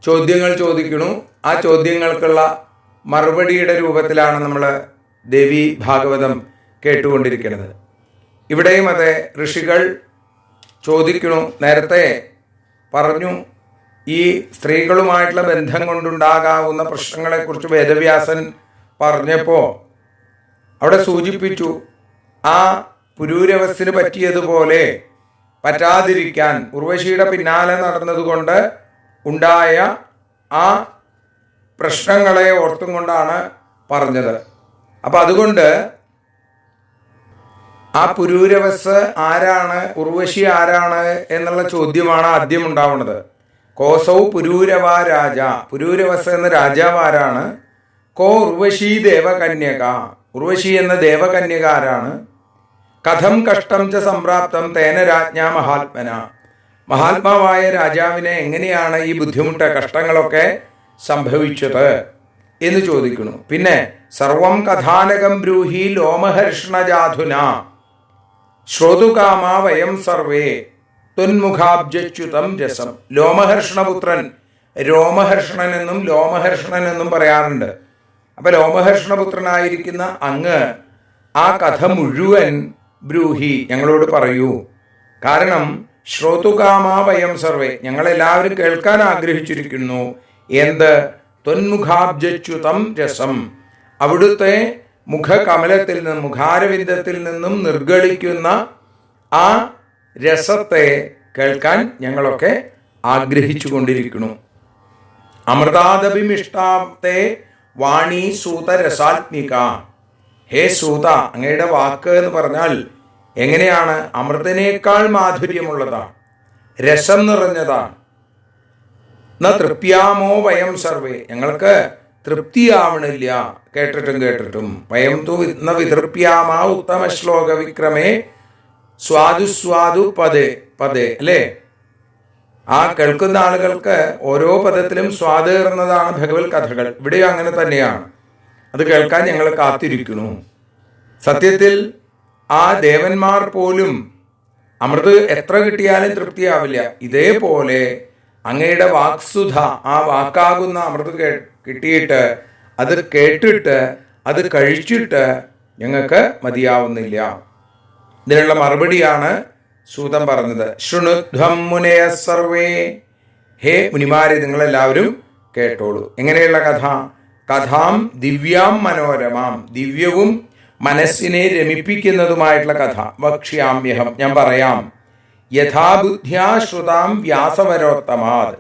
ചോദ്യങ്ങൾ ചോദിക്കുന്നു. ആ ചോദ്യങ്ങൾക്കുള്ള മറുപടിയുടെ രൂപത്തിലാണ് നമ്മൾ ദേവി ഭാഗവതം കേട്ടുകൊണ്ടിരിക്കുന്നത്. ഇവിടെയും അതെ, ഋഷികൾ ചോദിക്കുന്നു. നേരത്തെ പറഞ്ഞു, ഈ സ്ത്രീകളുമായിട്ടുള്ള ബന്ധം കൊണ്ടുണ്ടാകാവുന്ന പ്രശ്നങ്ങളെക്കുറിച്ച് വേദവ്യാസൻ പറഞ്ഞപ്പോൾ അവിടെ സൂചിപ്പിച്ചു, ആ പുരൂരവസ്സിന് പറ്റിയതുപോലെ പറ്റാതിരിക്കാൻ ഉർവശിയുടെ പിന്നാലെ നടന്നതുകൊണ്ട് ഉണ്ടായ ആ പ്രശ്നങ്ങളെ ഓർത്തും കൊണ്ടാണ് പറഞ്ഞത്. അപ്പം അതുകൊണ്ട് ആ പുരൂരവസ് ആരാണ്, ഉർവശി ആരാണ് എന്നുള്ള ചോദ്യമാണ് ആദ്യം ഉണ്ടാവുന്നത്. കോസൗ പുരൂരവ രാജ, പുരൂരവസ് എന്ന രാജാവ് ആരാണ്? കോ ഉർവശി ദേവകന്യക, ഉർവശി എന്ന ദേവകന്യക ആരാണ്? കഥം കഷ്ടം ച സംപ്രാപ്തം തേന രാജ്ഞാ മഹാത്മന, മഹാത്മാവായ രാജാവിനെ എങ്ങനെയാണ് ഈ ബുദ്ധിമുട്ട് കഷ്ടങ്ങളൊക്കെ സംഭവിച്ചത് എന്ന് ചോദിക്കുന്നു. പിന്നെ സർവം കഥാനകം ബ്രൂഹി ലോമഹർഷണജാധുന ശ്രോതുകാമ വയം സർവേ ത്വന്മുഖാബ്ജച്യുതം രസം. ലോമഹർഷണപുത്രൻ, രോമഹർഷണൻ എന്നും ലോമഹർഷണൻ എന്നും പറയാറുണ്ട്. അപ്പൊ ലോമഹർഷണപുത്രനായിരിക്കുന്ന അങ്ങ് ആ കഥ മുഴുവൻ ബ്രൂഹി ഞങ്ങളോട് പറയൂ. കാരണം ശ്രോതുകാമ വയം സർവേ, ഞങ്ങളെല്ലാവരും കേൾക്കാൻ ആഗ്രഹിച്ചിരിക്കുന്നു. എന്ത്? ത്വന്മുഖാബ്ജച്യുതം രസം, അവിടുത്തെ മുഖകമലത്തിൽ നിന്നും മുഖാരവിന്ദത്തിൽ നിന്നും നിർഗളിക്കുന്ന ആ രസത്തെ കേൾക്കാൻ ഞങ്ങളൊക്കെ ആഗ്രഹിച്ചു കൊണ്ടിരിക്കുന്നു. അമൃതാദഭിമിഷ്ടാപ്തേ വാണി സൂത രസാത്മിക, ഹേ സൂത, അങ്ങയുടെ വാക്ക് എന്ന് പറഞ്ഞാൽ എങ്ങനെയാണ്? അമൃതനേക്കാൾ മാധുര്യമുള്ളതാണ്, രസം നിറഞ്ഞതാണ്. ന തൃപ്യാമോ വയം സർവേ, ഞങ്ങൾക്ക് തൃപ്തിയാവണില്ല കേട്ടിട്ടും. വയം തു ന വിതൃപ്യാമ ഉത്തമ ശ്ലോക വിക്രമേ സ്വാദു പദേ പദേ, അല്ലേ? ആ കേൾക്കുന്ന ആളുകൾക്ക് ഓരോ പദത്തിലും സ്വാദേറുന്നതാണ് ഭഗവത് കഥകൾ. ഇവിടെയും അങ്ങനെ തന്നെയാണ്. അത് കേൾക്കാൻ ഞങ്ങൾ കാത്തിരിക്കുന്നു. സത്യത്തിൽ ആ ദേവന്മാർ പോലും അമൃത് എത്ര കിട്ടിയാലും തൃപ്തിയാവില്ല. ഇതേപോലെ അങ്ങയുടെ വാക്സുധ, ആ വാക്കാകുന്ന അമൃത് കിട്ടിയിട്ട് അത് കേട്ടിട്ട് അത് കഴിച്ചിട്ട് ഞങ്ങൾക്ക് മതിയാവുന്നില്ല. ഇതിനുള്ള മറുപടിയാണ് സൂതൻ പറഞ്ഞത്. ശൃണുധ്വം മുനയ സർവേ, ഹേ മുനിമാരെ നിങ്ങളെല്ലാവരും കേട്ടോളൂ. എങ്ങനെയുള്ള കഥ? കഥാം ദിവ്യാം മനോരമാം, ദിവ്യവും മനസ്സിനെ രമിപ്പിക്കുന്നതുമായിട്ടുള്ള കഥ. വക്ഷ്യാമ്യഹം, ഞാൻ പറയാം. യഥാബുദ്ധ്യാ ശ്രുതാം വ്യാസവരോത്തമാത്,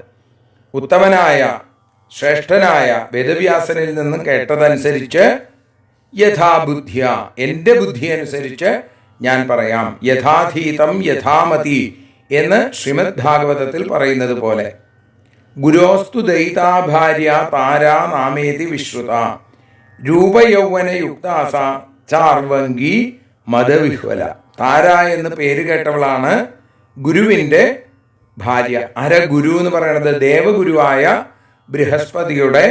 ഉത്തമനായ ശ്രേഷ്ഠനായ വേദവ്യാസനിൽ നിന്നും കേട്ടതനുസരിച്ച് യഥാബുദ്ധ്യ, എൻ്റെ ബുദ്ധി അനുസരിച്ച് ഞാൻ പറയാം. യഥാധീതം യഥാമതി എന്ന് ശ്രീമദ് ഭാഗവതത്തിൽ പറയുന്നത് പോലെ. ഗുരോസ്തു ദയിതാ ഭാര്യ താരാ നാമേതി വിശ്രുത രൂപയൗവനയുക്താസ ചാർവങ്കി മദവിഹ്വല. താര എന്ന് പേര് കേട്ടവളാണ് ഗുരുവിൻ്റെ ഭാര്യ. ആരാ ഗുരു എന്ന് പറയുന്നത്? ദേവഗുരുവായ ബൃഹസ്പതിയുടെ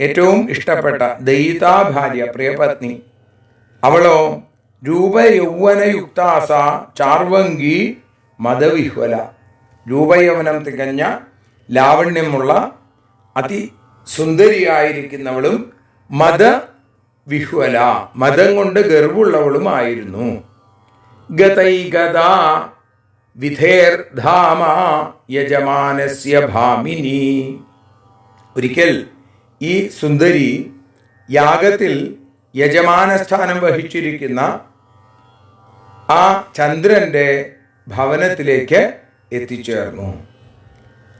ഏറ്റവും ഇഷ്ടപ്പെട്ട ദയിതാ ഭാര്യ, പ്രിയപത്നി. അവളോ രൂപയൗവനയുക്താസ ചാർവങ്കി മദവിഹ്വല, രൂപയൗവനം തികഞ്ഞ ലാവണ്യമുള്ള അതിസുന്ദരിയായിരിക്കുന്നവളും മദവിഹ്വല, മദം കൊണ്ട് ഗർവുള്ളവളുമായിരുന്നു. ഗതൈഗതാ വിധേർധാമ യജമാനസ്യ ഭാമിനി. ഒരിക്കൽ ഈ സുന്ദരി യാഗത്തിൽ യജമാനസ്ഥാനം വഹിച്ചിരിക്കുന്ന ആ ചന്ദ്രൻ്റെ ഭവനത്തിലേക്ക് എത്തിച്ചേർന്നു.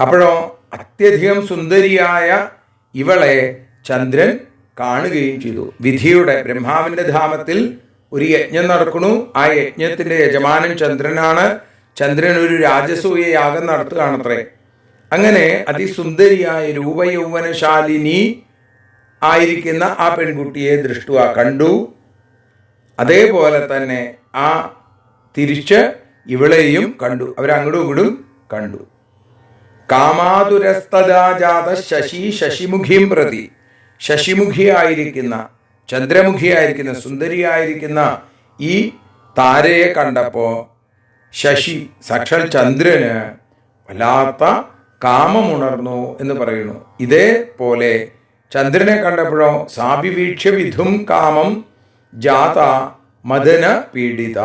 അപ്പോഴോ അത്യധികം സുന്ദരിയായ ഇവളെ ചന്ദ്രൻ കാണുകയും ചെയ്തു. വിധിയുടെ, ബ്രഹ്മാവിൻ്റെ ധാമത്തിൽ ഒരു യജ്ഞം നടക്കുന്നു. ആ യജ്ഞത്തിൻ്റെ യജമാനൻ ചന്ദ്രനാണ്. ചന്ദ്രൻ ഒരു രാജസൂയ യാഗം നടത്തുകയാണത്രേ. അങ്ങനെ അതിസുന്ദരിയായ രൂപയൗവനശാലിനി ആയിരിക്കുന്ന ആ പെൺകുട്ടിയെ ദൃഷ്ടുവ കണ്ടു. അതേപോലെ തന്നെ ആ തിരിച്ച് ഇവളെയും കണ്ടു. അവരങ്ങോട്ടും ഇങ്ങോട്ടും കണ്ടു. കാമാതുരസ്തദാജാത ശശി ശശിമുഖിയും പ്രതി, ശശിമുഖിയായിരിക്കുന്ന ചന്ദ്രമുഖിയായിരിക്കുന്ന സുന്ദരിയായിരിക്കുന്ന ഈ താരയെ കണ്ടപ്പോൾ ശശി സാക്ഷാൽ ചന്ദ്രന് വല്ലാത്ത കാമമുണർന്നു എന്ന് പറയുന്നു. ഇതേപോലെ ചന്ദ്രനെ കണ്ടപ്പോഴോ സാഭിവീക്ഷ്യ വിധും കാമം ജാത മദന പീഡിത,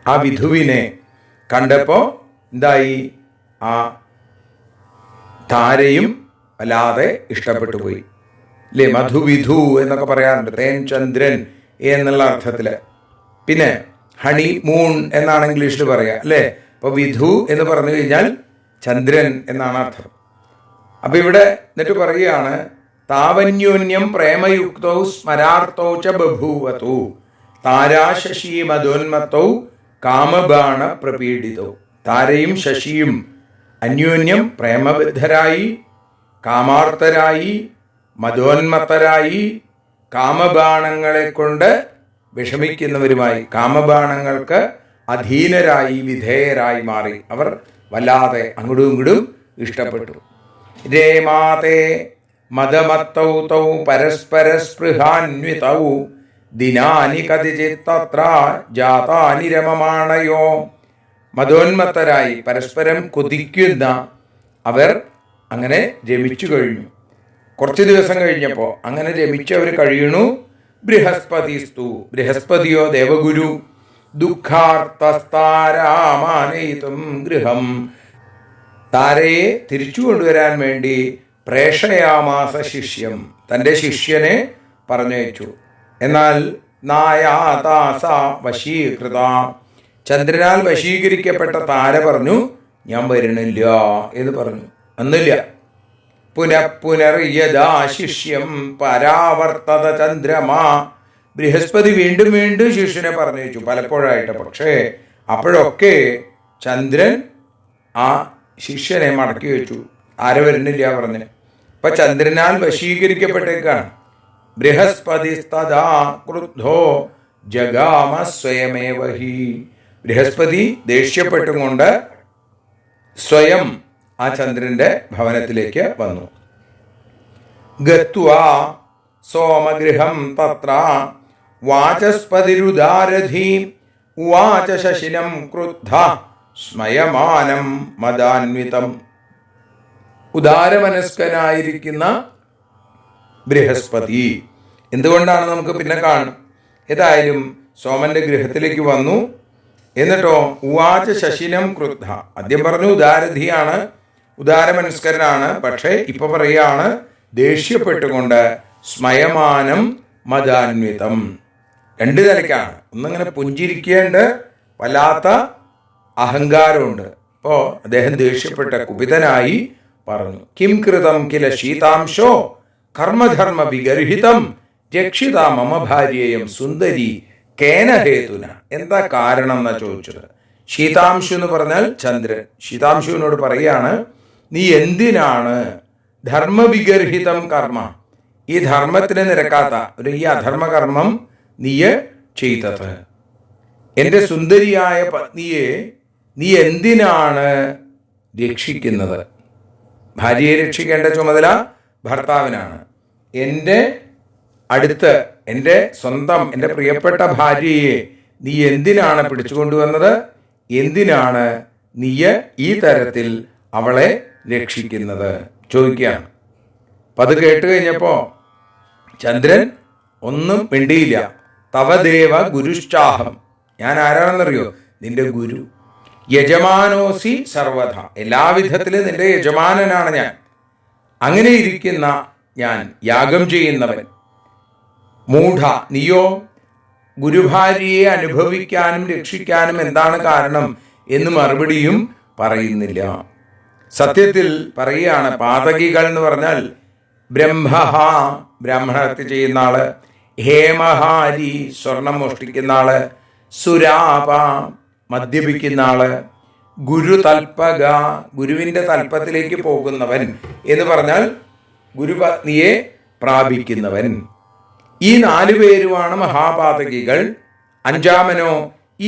ആ വിധുവിനെ കണ്ടപ്പോൾ എന്തായി? ആ താരയും വല്ലാതെ ഇഷ്ടപ്പെട്ടു പോയി. അല്ലേ? മധുവിധു എന്നൊക്കെ പറയാറുണ്ട്, തേൻ ചന്ദ്രൻ എന്നുള്ള അർത്ഥത്തില്. പിന്നെ ഹണി മൂൺ എന്നാണ് ഇംഗ്ലീഷിൽ പറയുക, അല്ലേ? അപ്പൊ വിധു എന്ന് പറഞ്ഞു കഴിഞ്ഞാൽ ചന്ദ്രൻ എന്നാണ് അർത്ഥം. അപ്പൊ ഇവിടെ എന്നിട്ട് പറയുകയാണ്, താവന്യോന്യം പ്രേമയുക്തൗ സ്മരാർത്ഥൗ ച ബഭൂവതു താരാശശി മധോന്മത്തൗ കാമബാണ പ്രപീഡിതൗ. താരയും ശശിയും അന്യോന്യം പ്രേമബദ്ധരായി, കാമാർത്തരായി, മധോന്മത്തരായി, കാമബാണങ്ങളെ കൊണ്ട് വിഷമിക്കുന്നവരുമായി, കാമബാണങ്ങൾക്ക് അധീനരായി, വിധേയരായി മാറി. അവർ വല്ലാതെ അങ്ങോട്ടും ഇങ്ങോട്ടും ഇഷ്ടപ്പെട്ടു. രേമാതേ മദമത്തൗ തൗ പരസ്പര സ്പൃഹാന്വിതൗ ദിനാനി കതിചിത് തത്ര ജാതാനി രമമാണയോ. മതോന്മത്തരായി പരസ്പരം കൊതിക്കുന്ന അവർ അങ്ങനെ രമിച്ചു കഴിഞ്ഞു. കുറച്ച് ദിവസം കഴിഞ്ഞപ്പോൾ അങ്ങനെ രമിച്ചവർ കഴിയണു. ബൃഹസ്പതിസ്തു, ബൃഹസ്പതിയോ ദേവഗുരു, ദുഃഖാർത്തസ്താരാമാനയിതും ഗൃഹം, താരയെ തിരിച്ചു കൊണ്ടുവരാൻ വേണ്ടി പ്രേഷയാമാസ ശിഷ്യം, തൻ്റെ ശിഷ്യനെ പറഞ്ഞയച്ചു. എന്നാൽ നായാതാസ വശീകൃത, ചന്ദ്രനാൽ വശീകരിക്കപ്പെട്ട താര പറഞ്ഞു, ഞാൻ വരണില്ല എന്ന് പറഞ്ഞു. ഒന്നില്ല. പുനഃപുനർയഥാ ശിഷ്യം പരാവർത്തത ചന്ദ്രമാ, ബൃഹസ്പതി വീണ്ടും വീണ്ടും ശിഷ്യനെ പറഞ്ഞയച്ചു പലപ്പോഴായിട്ട്. പക്ഷേ അപ്പോഴൊക്കെ ചന്ദ്രൻ ആ ശിഷ്യനെ മടക്കി വെച്ചു. ആരെ വരുന്നില്ല പറഞ്ഞ്. ഇപ്പൊ ചന്ദ്രനാൽ വശീകരിക്കപ്പെട്ടേക്കാണ്. ബൃഹസ്പതിസ്തദാ ക്രുദ്ധോ ജഗാമ സ്വയമേവ ഹി, ബൃഹസ്പതി ദേഷ്യപ്പെട്ടുകൊണ്ട് സ്വയം ആ ചന്ദ്രന്റെ ഭവനത്തിലേക്ക് വന്നു. ഗത്വാ സോമഗൃഹം തത്ര വാചസ്പതിരുദാരധി ഉവാച ശശിനം ക്രുദ്ധ സ്മയമാനം മദാന്വിതം. ഉദാരമനസ്കനായിരിക്കുന്ന ബൃഹസ്പതി, എന്തുകൊണ്ടാണ് നമുക്ക് പിന്നെ കാണും. ഏതായാലും സോമന്റെ ഗൃഹത്തിലേക്ക് വന്നു. എന്നിട്ടോ ഉവാച ശശിനം ക്രുദ്ധ, ആദ്യം പറഞ്ഞു ഉദാരധിയാണ്, ഉദാരമനസ്കരനാണ്. പക്ഷേ ഇപ്പൊ പറയാണ് ദേഷ്യപ്പെട്ടുകൊണ്ട് സ്മയമാനം മദാന്വിതം. രണ്ട് നിലയ്ക്കാണ്. ഒന്നിങ്ങനെ പുഞ്ചിരിക്കേണ്ട വല്ലാത്ത അഹങ്കാരമുണ്ട്. അപ്പോ അദ്ദേഹം ദേഷ്യപ്പെട്ട കുപിതനായി പറഞ്ഞു, കിം കൃതം കില ശീതാംശോ കർമ്മധർമ്മ വിഗർഹിതം രക്ഷിത മമ ഭാര്യയും സുന്ദരി കേന ഹേതുന. എന്താ കാരണം എന്നാ ചോദിച്ചത്. ശീതാംശു എന്ന് പറഞ്ഞാൽ ചന്ദ്രൻ. ശീതാംശുവിനോട് പറയാണ്, നീ എന്തിനാണ് ധർമ്മവിഗർഹിതം കർമ്മ, ഈ ധർമ്മത്തിന് നിരക്കാത്ത ഈ അധർമ്മകർമ്മം നീ ചെയ്തത്. എൻ്റെ സുന്ദരിയായ പത്നിയെ നീ എന്തിനാണ് രക്ഷിക്കുന്നത്? ഭാര്യയെ രക്ഷിക്കേണ്ട ചുമതല ഭർത്താവിനാണ്. എൻ്റെ അടുത്ത് എൻ്റെ സ്വന്തം എൻ്റെ പ്രിയപ്പെട്ട ഭാര്യയെ നീ എന്തിനാണ് പിടിച്ചുകൊണ്ടുവന്നത്? എന്തിനാണ് നീ ഈ തരത്തിൽ അവളെ രക്ഷിക്കുന്നത് ചോദിക്കുകയാണ്. അപ്പം അത് കേട്ട് കഴിഞ്ഞപ്പോൾ ചന്ദ്രൻ ഒന്നും മിണ്ടിയില്ല. തവദേവ ഗുരുശ്ചാഹം, ഞാൻ ആരാണെന്നറിയോ? നിന്റെ ഗുരു. യജമാനോസി സർവഥ, എല്ലാവിധത്തിലും നിന്റെ യജമാനനാണ് ഞാൻ. അങ്ങനെ ഇരിക്കുന്ന ഞാൻ യാഗം ചെയ്യുന്നവൻ. മൂഢ, നീയോ ഗുരുഭാര്യയെ അനുഭവിക്കാനും രക്ഷിക്കാനും എന്താണ് കാരണം എന്ന് മറുപടിയും പറയുന്നില്ല. സത്യത്തിൽ പറയുകയാണ്, പാതകികൾ എന്ന് പറഞ്ഞാൽ ബ്രഹ്മഹ, ബ്രാഹ്മണഹത്യ ചെയ്യുന്ന ആള്, ഹേമഹാരി, സ്വർണം മോഷ്ടിക്കുന്ന ആള്, സുരാപ, മദ്യപിക്കുന്ന ആള്, ഗുരുതൽപക, ഗുരുവിൻ്റെ തൽപ്പത്തിലേക്ക് പോകുന്നവൻ എന്ന് പറഞ്ഞാൽ ഗുരുപത്നിയെ പ്രാപിക്കുന്നവൻ. ഈ 4 പേരുമാണ് മഹാപാതകികൾ. അഞ്ചാമനോ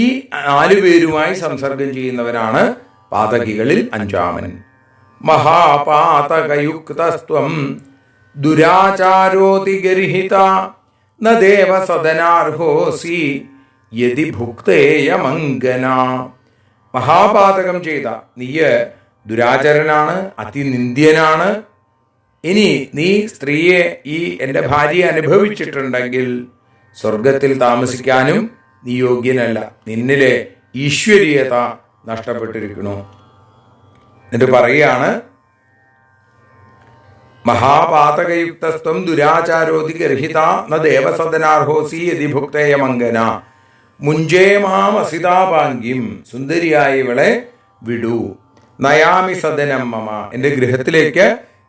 ഈ 4 പേരുമായി സംസർഗം ചെയ്യുന്നവരാണ് പാതകികളിൽ അഞ്ചാമൻ. മഹാപാതകയുക്തസ്ത്വം ദുരാചാരോതി ഗർഹിത ന ദേവ സദനാർഹോസി യതി ഭുക്തേയമംഗന. മഹാപാതകം ചെയ്ത നീയ് ദുരാചരനാണ്, അതിനിന്ദ്യനാണ്. ഇനി നീ സ്ത്രീയെ, ഈ എൻ്റെ ഭാര്യയെ അനുഭവിച്ചിട്ടുണ്ടെങ്കിൽ സ്വർഗത്തിൽ താമസിക്കാനും നീ യോഗ്യനല്ല. നിന്നിലെ ഈശ്വരീയത നഷ്ടപ്പെട്ടിരിക്കണു. എന്നിട്ട് പറയുകയാണ്, മഹാപാതകയുക്തസ്ത്വം ദുരാചാരോതി ഗർഹിത ന ദേവസദനാർഹോസി യതി ഭുക്തേയമംഗന. മുഞ്ചേ മാം അസിതാപാംഗിം, സുന്ദരിയായ ഇവളെ വിടൂ. നയാമി സദനം മമ, എൻ്റെ ഗൃഹത്തിലേക്ക്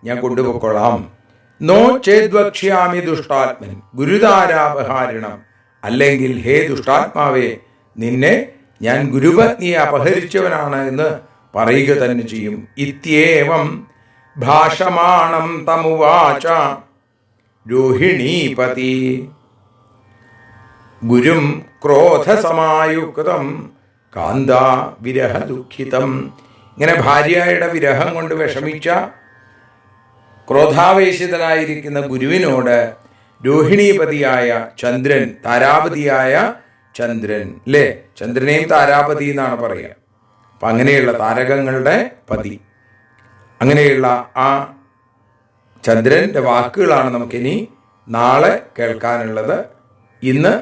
ഞാൻ കൊണ്ടുപോയിക്കൊള്ളാം. നോ ചേദ്വക്ഷ്യാമി ദുഷ്ടാത്മൻ ഗുരുതാരാപഹാരിണം, അല്ലെങ്കിൽ ഹേ ദുഷ്ടാത്മാവേ, നിന്നെ ഞാൻ ഗുരുപത്നിയെ അപഹരിച്ചവനാണ് എന്ന് പറയുക തന്നെ ചെയ്യും. ഇത്യേവം ഭാഷമാണം തമുവാച രോഹിണീപതി ഗുരും ക്രോധസമായുക്തം കാന്താ വിരഹ ദുഃഖിതം. ഇങ്ങനെ ഭാര്യയുടെ വിരഹം കൊണ്ട് വിഷമിച്ച ക്രോധാവേശിതനായിരിക്കുന്ന ഗുരുവിനോട് രോഹിണീപതിയായ ചന്ദ്രൻ, താരാപതിയായ ചന്ദ്രൻ അല്ലേ, ചന്ദ്രനെയും താരാപതി എന്നാണ് പറയുക. അപ്പം അങ്ങനെയുള്ള താരകങ്ങളുടെ പതി, അങ്ങനെയുള്ള ആ ചന്ദ്രൻ്റെ വാക്കുകളാണ് നമുക്കിനി നാളെ കേൾക്കാനുള്ളത്. ഇന്ന്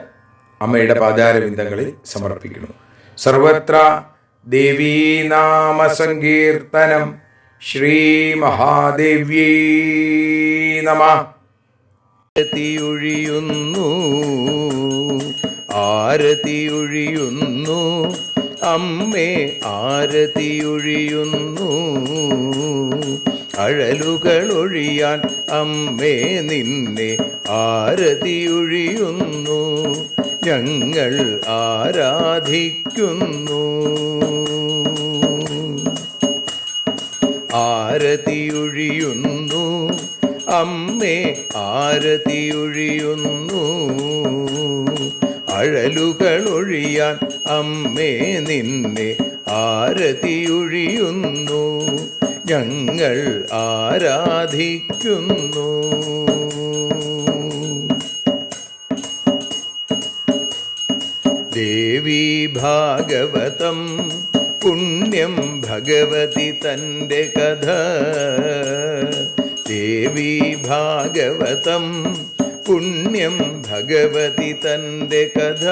അമ്മയുടെ പാദാരവിന്ദങ്ങളിൽ സമർപ്പിക്കുന്നു. സർവത്ര ദേവീനാമസങ്കീർത്തനം. ശ്രീ മഹാദേവ്യൈ നമഃ. ആരതിയൊഴിയുന്നു, ആരതിയൊഴിയുന്നു അമ്മേ, ആരതിയൊഴിയുന്നു. അഴലുകളൊഴിയാൻ അമ്മേ നിന്നെ ആരതിയൊഴിയുന്നു. ഞങ്ങൾ ആരാധിക്കുന്നു. ആരതിയൊഴിയുന്നു അമ്മേ, ആരതിയൊഴിയുന്നു. അഴലുകളൊഴിയാൻ അമ്മേ നിന്നെ ആരതിയൊഴിയുന്നു. ഞങ്ങൾ ആരാധിക്കുന്നു. ദേവി ഭാഗവതം പുണ്യം ഭഗവതി തൻ്റെ കഥ. ദേവി ഭാഗവതം പുണ്യം ഭഗവതി തൻ്റെ കഥ.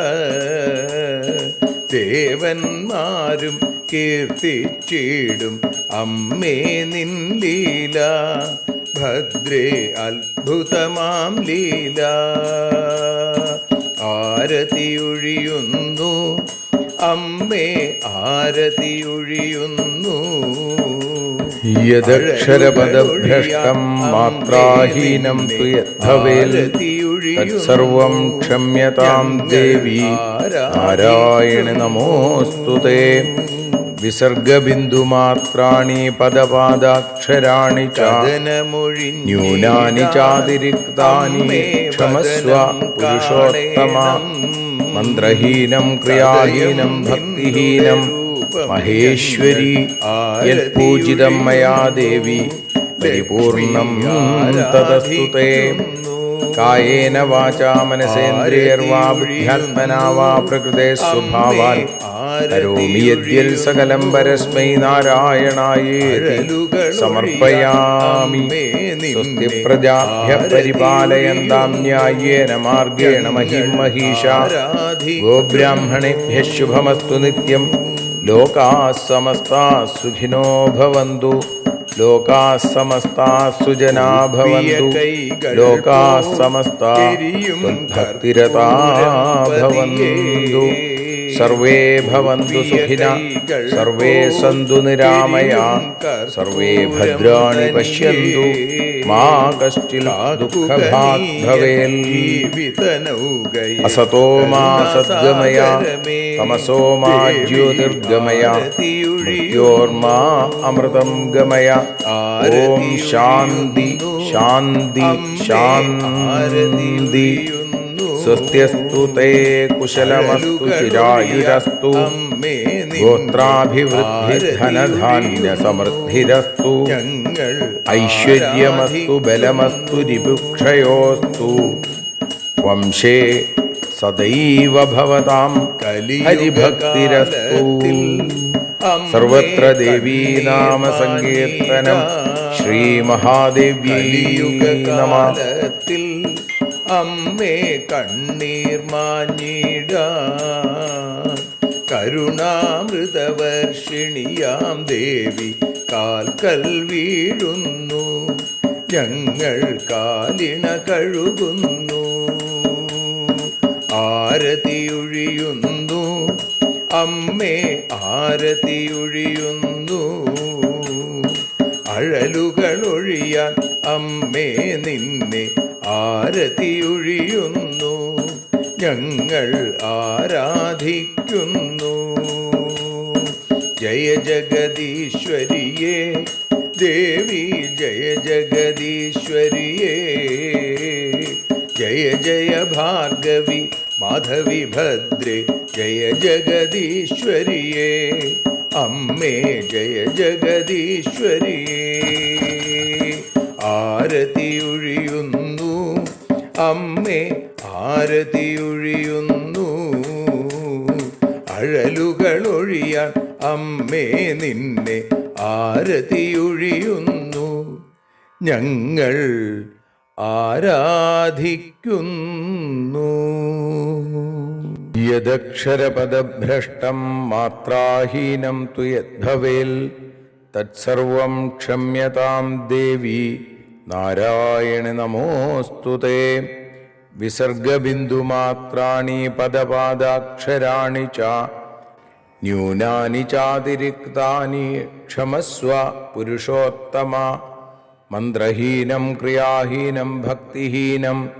ദേവന്മാരും കീർത്തിച്ചിടും അമ്മേ നിൻ ലീല. ഭദ്രേ അത്ഭുതമാം ലീല. ആരതിയൊഴിയുന്നു അമ്മേ, ആരതിയൊഴിയുന്നു. യദക്ഷരപദഭ്രഷ്ടം മാത്രാഹീനം തു യദ്ധവേൽ തത്സർവം ക്ഷമ്യതാം ദേവി നാരായണി നമോസ്തുതേ. വിസർഗബിന്ദുമാത്രാണി പദപാദാക്ഷരാണി ച ന്യൂനാനി ചാതിരിക്താനി ക്ഷമസ്വ പുരുഷോത്തമ. മന്ത്രഹീനം ക്രിയാഹീനം ഭക്തിഹീനം മഹേശ്വരി യത്പൂജിതം മയാ ദേവി പരിപൂർണം തദസ്തുതേ. കായേന വാചാ മനസേന്ദ്രിയർവാ ബുദ്ധ്യാത്മനാ വാ പ്രകൃതേ സ്വഭാവാൽ കരോമി യദ്യൽ സകലം പരസ്മൈ നാരായണായേതി സമർപ്പയാമി. സ്വസ്തി പ്രജാഭ്യഃ പരിപാലയന്താം ന്യായേന മാർഗേണ മഹിം മഹീഷാ. ഗോബ്രാഹ്മണേഭ്യഃ ശുഭമസ്തു നിത്യം. ലോകാഃ സമസ്താഃ സുഖിനോ ഭവന്തു. ലോകാഃ സമസ്താഃ സുജനാ ഭവന്തു. ലോകാഃ സമസ്താഃ ഭക്തിരതാഃ ഭവന്തു. സർവേ ഭവന്തു സുഖിനഃ. സർവേ സന്തു നിരാമയാഃ. സർവേ ഭദ്രാണി പശ്യന്തു. മാ കശ്ചിൽ ദുഃഖഭാഗ് ഭവേൽ. അസതോ മാ സദ്ഗമയ, തമസോ മാ ജ്യോതിർഗമയ, മൃത്യോർമാ അമൃതം ഗമയ. ഓം ശാന്തി ശാന്തി ശാന്തി. സ്വസ്ത്യസ്തു തേ കുശലമസ്തു ചിരായുരസ്തു. ഗോത്രാഭിവൃദ്ധി ധനധാന്യ സമൃദ്ധിരസ്തു. ഐശ്വര്യമസ്തു ബലമസ്തു രിപുക്ഷയോസ്തു. വംശേ സദൈവ ഭവതാം ഹരിഭക്തിരസ്തു. സർവത്ര ദേവീനാമ സങ്കീർത്തനം. ശ്രീ മഹാദേവ്യൈ നമഃ. അമ്മേ കണ്ണീർ മാഞ്ഞിടാൻ കരുണാമൃതവർഷിണിയാം ദേവി കാൽക്കൽ വീഴുന്നു. ഞങ്ങൾ കാലിണ കഴുകുന്നു. ആരതിയൊഴിയുന്നു അമ്മേ ആരതിയൊഴിയുന്നു. അഴലുകളൊഴിയാൻ അമ്മേ നിന്നെ ആരതിയൊഴിയുന്നു. ഞങ്ങൾ ആരാധിക്കുന്നു. ജയ ജഗദീശ്വരിയേ ദേവി ജയ ജഗദീശ്വരിയേ. ജയ ജയ ഭാർഗവി മാധവി ഭദ്രേ ജയ ജഗദീശ്വരിയേ. അമ്മേ ജയ ജഗദീശ്വരിയേ. ആരതിയൊഴിയുന്നു അമ്മേ ആരതിയൊഴിയുന്നു. അഴലുകളൊഴിയാൻ അമ്മേ നിന്നെ ആരതിയൊഴിയുന്നു. ഞങ്ങൾ ആരാധിക്കുന്നു. യദക്ഷരപദഭ്രഷ്ടം മാത്രാഹീനം തു യദ്ഭവേൽ തത്സർവം ക്ഷമ്യതാം ദേവി നാരായണി നമോസ്തുതേ. വിസർഗബിന്ദുമാത്രാണി പദപാദാക്ഷരാണി ച ന്യൂനാനി ചാതിരിക്താനി ക്ഷമസ്വ പുരുഷോത്തമ. മന്ത്രഹീനം ക്രിയാഹീനം ഭക്തിഹീനം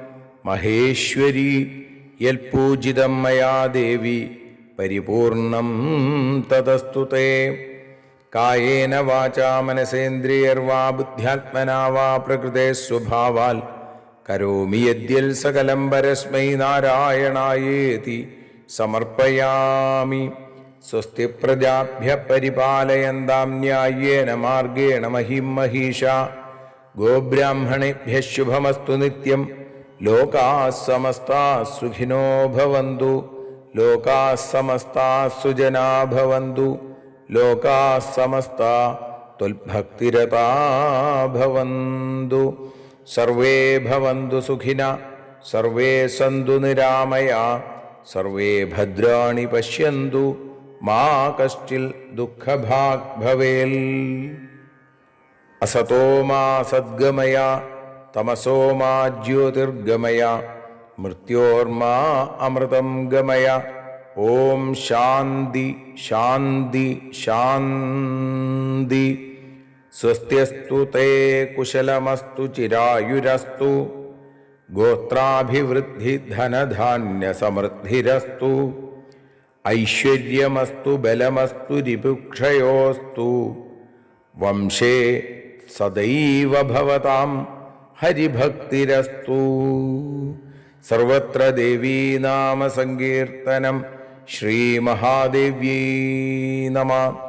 മഹേശ്വരി യൽപൂജിതം മയാ ദേവി പരിപൂർണം തതസ്തു തേ. കായേന വാചാ മനസേന്ദ്രിയർവാ ബുദ്ധ്യാത്മനാ വാ പ്രകൃതേ സ്വഭാവാൽ കരോമി യദ്യൽ സകലം പരസ്മൈ നാരായണായേതി സമർപ്പയാമി. സ്വസ്തി പ്രജാഭ്യ പരിപാലയന്താം ന്യായേന മാർഗേണ മഹിം മഹീഷാ. ഗോബ്രാഹ്മണേഭ്യഃ ശുഭമസ്തു നിത്യം. ലോകാഃ സമസ്താഃ സുഖിനോ ഭവന്തു. ലോകാഃ സമസ്താഃ സുജനാ ഭവന്തു. ലോകാഃ സമസ്താഃ ത്വൽഭക്തിരതാ ഭവന്തു. സർവേ ഭവന്തു സുഖിനഃ സർവേ സന്തു നിരാമയാഃ സർവേ ഭദ്രാണി പശ്യന്തു മാ കശ്ചിൽ ദുഃഖഭാഗ് ഭവേൽ. അസതോ മാ സദ്ഗമയ തമസോ മാ ജ്യോതിർഗമയ മൃത്യോർമാ അമൃതം ഗമയ. ഓം ശാന്തി ശാന്തി ശാന്തി. സ്വസ്ത്യസ്തു തേ കുശലമസ്തു ചിരായുരസ്തു. ഗോത്രാഭിവൃദ്ധി ധനധാന്യ സമൃദ്ധിരസ്തു. ഐശ്വര്യമസ്തു ബലമസ്തു രിപുക്ഷയോസ്തു. വംശേ സദൈവ ഭവതാം ഹരിഭക്തിരസ്തു. സർവത്ര ദേവീനാമ സങ്കീർത്തനം. ശ്രീമഹാദേവ്യൈ നമഃ.